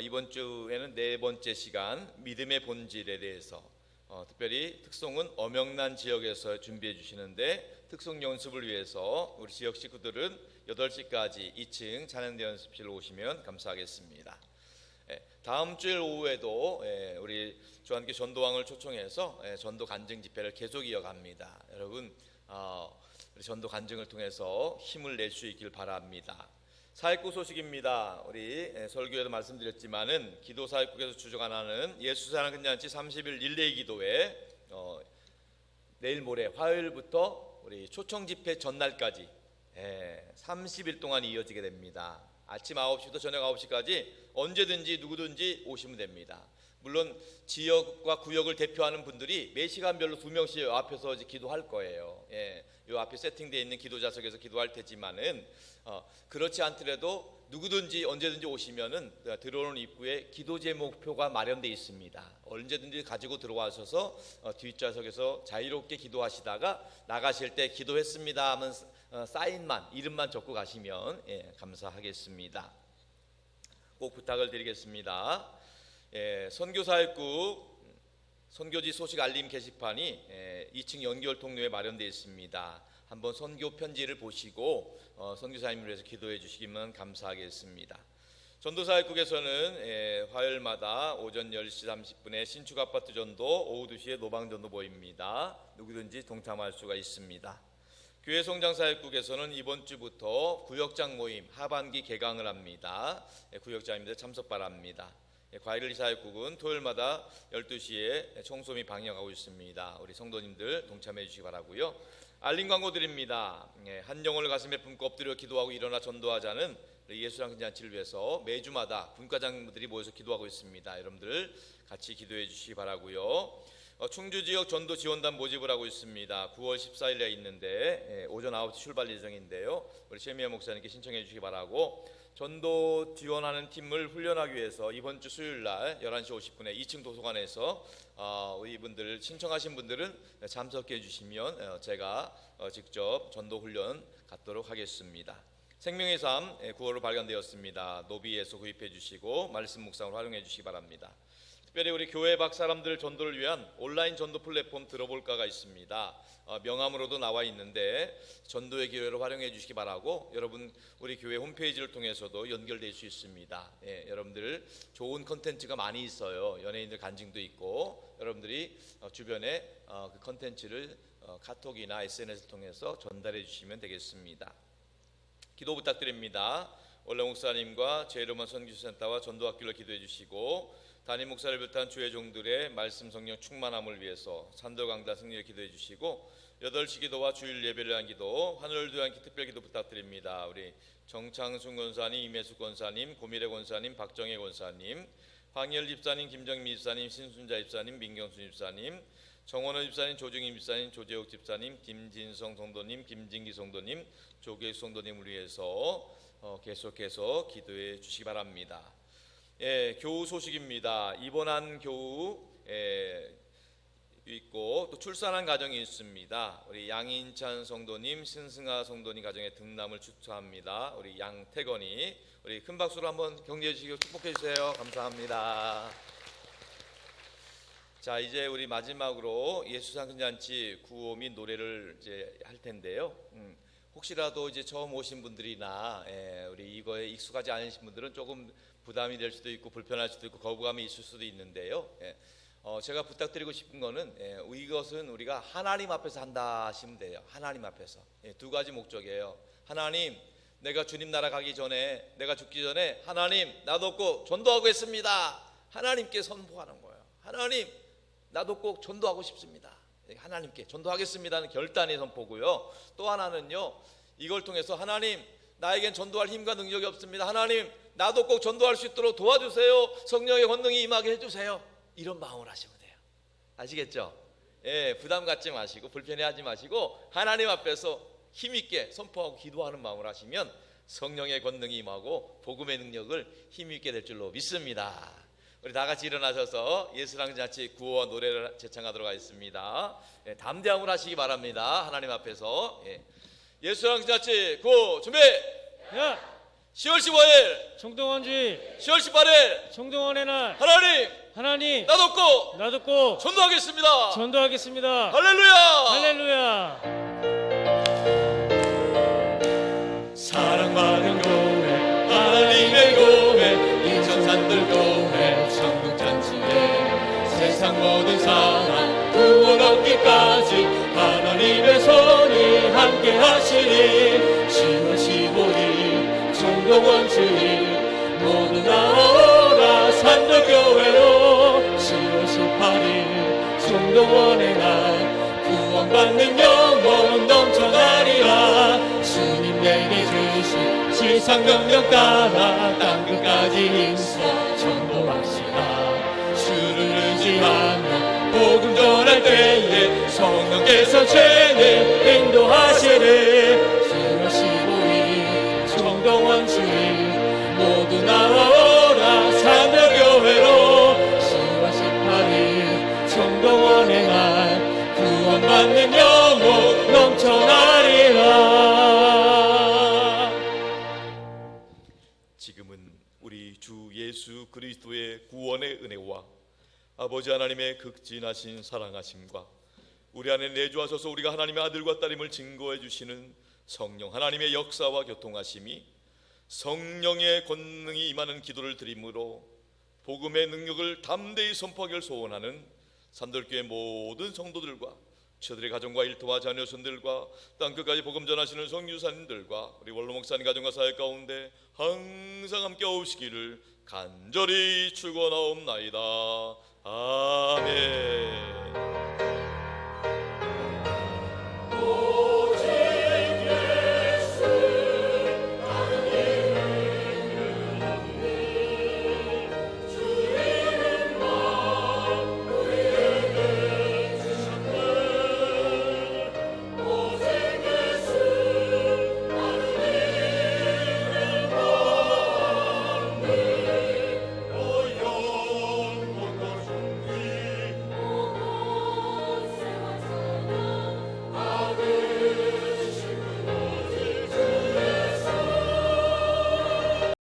A: 이번 주에는 네 번째 시간 믿음의 본질에 대해서 특별히 특송은 엄영란 지역에서 준비해 주시는데 특송 연습을 위해서 우리 지역 식구들은 8시까지 2층 찬양대 연습실로 오시면 감사하겠습니다. 다음 주일 오후에도 우리 주한교회 전도왕을 초청해서 전도 간증 집회를 계속 이어갑니다. 여러분 우리 전도 간증을 통해서 힘을 낼 수 있길 바랍니다. 사역구 소식입니다. 우리 설교에도 말씀드렸지만은 기도 사역국에서 주관하는 예수사랑 근잔치 30일 릴레이 기도회 내일 모레 화요일부터 우리 초청 집회 전날까지 30일 동안 이어지게 됩니다. 아침 9시부터 저녁 9시까지 언제든지 누구든지 오시면 됩니다. 물론 지역과 구역을 대표하는 분들이 매 시간별로 2명씩 앞에서 이제 기도할 거예요. 요 앞에 세팅되어 있는 기도 좌석에서 기도할 테지만은 그렇지 않더라도 누구든지 언제든지 오시면은 들어오는 입구에 기도 제목표가 마련되어 있습니다. 언제든지 가지고 들어와셔서 뒷좌석에서 자유롭게 기도하시다가 나가실 때 기도했습니다 하면 사인만 이름만 적고 가시면 감사하겠습니다. 꼭 부탁을 드리겠습니다. 선교사역국 선교지 소식 알림 게시판이 2층 연결 통로에 마련되어 있습니다. 한번 선교 편지를 보시고 선교사님을 위해서 기도해 주시기면 감사하겠습니다. 전도사역국에서는 화요일마다 오전 10시 30분에 신축 아파트 전도, 오후 2시에 노방 전도 모입니다. 누구든지 동참할 수가 있습니다. 교회 성장사역국에서는 이번 주부터 구역장 모임 하반기 개강을 합니다. 구역장님들 참석 바랍니다. 과일리 사역국은 토요일마다 12시에 청소 및 방역하고 있습니다. 우리 성도님들 동참해 주시기 바라고요. 알림 광고 드립니다. 한 영혼을 가슴에 품고 엎드려 기도하고 일어나 전도하자는 예수랑 근잔치를 위해서 매주마다 분과장들이 모여서 기도하고 있습니다. 여러분들 같이 기도해 주시기 바라고요. 충주 지역 전도 지원단 모집을 하고 있습니다. 9월 14일에 있는데 오전 9시 출발 예정인데요. 우리 최미아 목사님께 신청해 주시기 바라고 전도 지원하는 팀을 훈련하기 위해서 이번 주 수요일 날 11시 50분에 2층 도서관에서 우리 분들 신청하신 분들은 참석해 주시면 제가 직접 전도 훈련 갖도록 하겠습니다. 생명의 삶 9월로 발간되었습니다. 노비에서 구입해 주시고 말씀 묵상을 활용해 주시기 바랍니다. 특별히 우리 교회 밖 사람들 전도를 위한 온라인 전도 플랫폼 들어볼까가 있습니다. 명함으로도 나와 있는데 전도의 기회로 활용해 주시기 바라고 여러분 우리 교회 홈페이지를 통해서도 연결될 수 있습니다. 여러분들 좋은 컨텐츠가 많이 있어요. 연예인들 간증도 있고 여러분들이 주변에 그 컨텐츠를
D: 카톡이나 SNS를 통해서 전달해 주시면 되겠습니다. 기도 부탁드립니다. 원로 목사님과 제일로만 선교센터와 전도학교를 기도해 주시고 담임 목사를 비롯한 주의 종들의 말씀 성령 충만함을 위해서 산도 강단 승리를 기도해 주시고 8시 기도와 주일 예배를 위한 기도, 하늘을 위한 특별 기도 부탁드립니다. 우리 정창순 권사님, 임혜숙 권사님, 고미래 권사님, 박정혜 권사님, 황희열 집사님, 김정미 집사님, 신순자 집사님, 민경순 집사님, 정원호 집사님, 조중임 집사님, 조재욱 집사님, 김진성 성도님, 김진기 성도님, 조계수 성도님을 위해서 계속해서 기도해 주시기 바랍니다. 교우 소식입니다. 입원한 교우 있고 또 출산한 가정이 있습니다. 우리 양인찬 성도님, 신승아 성도님 가정에 등남을 축하합니다. 우리 양태건이 우리 큰 박수로 한번 격려해 주시고 축복해 주세요. 감사합니다. 자, 이제 우리 마지막으로 예수상전잔치 구호 및 노래를 이제 할 텐데요. 혹시라도 이제 처음 오신 분들이나 우리 이거에 익숙하지 않으신 분들은 조금 부담이 될 수도 있고 불편할 수도 있고 거부감이 있을 수도 있는데요. 제가 부탁드리고 싶은 거는 이것은 우리가 하나님 앞에서 한다 하시면 돼요. 하나님 앞에서. 두 가지 목적이에요. 하나님, 내가 주님 나라 가기 전에, 내가 죽기 전에 하나님 나도 꼭 전도하고 있습니다. 하나님께 선포하는 거예요. 하나님, 나도 꼭 전도하고 싶습니다. 하나님께 전도하겠습니다는 결단의 선포고요. 또 하나는요, 이걸 통해서 하나님, 나에겐 전도할 힘과 능력이 없습니다. 하나님, 나도 꼭 전도할 수 있도록 도와주세요. 성령의 권능이 임하게 해주세요. 이런 마음을 하시면 돼요. 아시겠죠? 부담 갖지 마시고 불편해하지 마시고 하나님 앞에서 힘있게 선포하고 기도하는 마음을 하시면 성령의 권능이 임하고 복음의 능력을 힘있게 될 줄로 믿습니다. 우리 다 같이 일어나셔서 예수상전잔치 구호와 노래를 제창하도록 하겠습니다. 담대함을 하시기 바랍니다. 하나님 앞에서. 예수상전잔치 구호 준비. 10월 15일
E: 청동원주의
D: 10월 18일
E: 청동원의 날
D: 하나님 나도 꼭 전도하겠습니다.
E: 전도하겠습니다.
D: 할렐루야.
E: 할렐루야.
D: 사랑받은 교회 하나님의 교회 인천산들 교회 청동잔치에 세상 모든 사람 구원 얻기까지 하나님의 손이 함께 하시니 10월 15일 청동원 주일 모두 나오라 산도교회로 10월 18일 청동원의 날 구원받는 영혼 넘쳐나리라. 주님 내게 주신 지상명령 따라 땅끝까지 인서 전도합시다. 주를 의지하며 복음 전할 때에 성령께서 죄내 인도하시리. 10월 15일 청동원 주일 모두 나오라 산도교회로 10월 18일 청동원의 날 구원받는 영혼 넘쳐나리라. 지금은 우리 주 예수 그리스도의 구원의 은혜와 아버지 하나님의 극진하신 사랑하심과 우리 안에 내주하셔서 우리가 하나님의 아들과 딸임을 증거해 주시는 성령 하나님의 역사와 교통하심이 성령의 권능이 임하는 기도를 드림으로 복음의 능력을 담대히 선포하기를 소원하는 산돌교회 모든 성도들과 저들의 가정과 일터와 자녀손들과 땅끝까지 복음 전하시는 성유사님들과 우리 원로 목사님 가정과 사회 가운데 항상 함께 오시기를 간절히 축원하옵나이다. 아멘.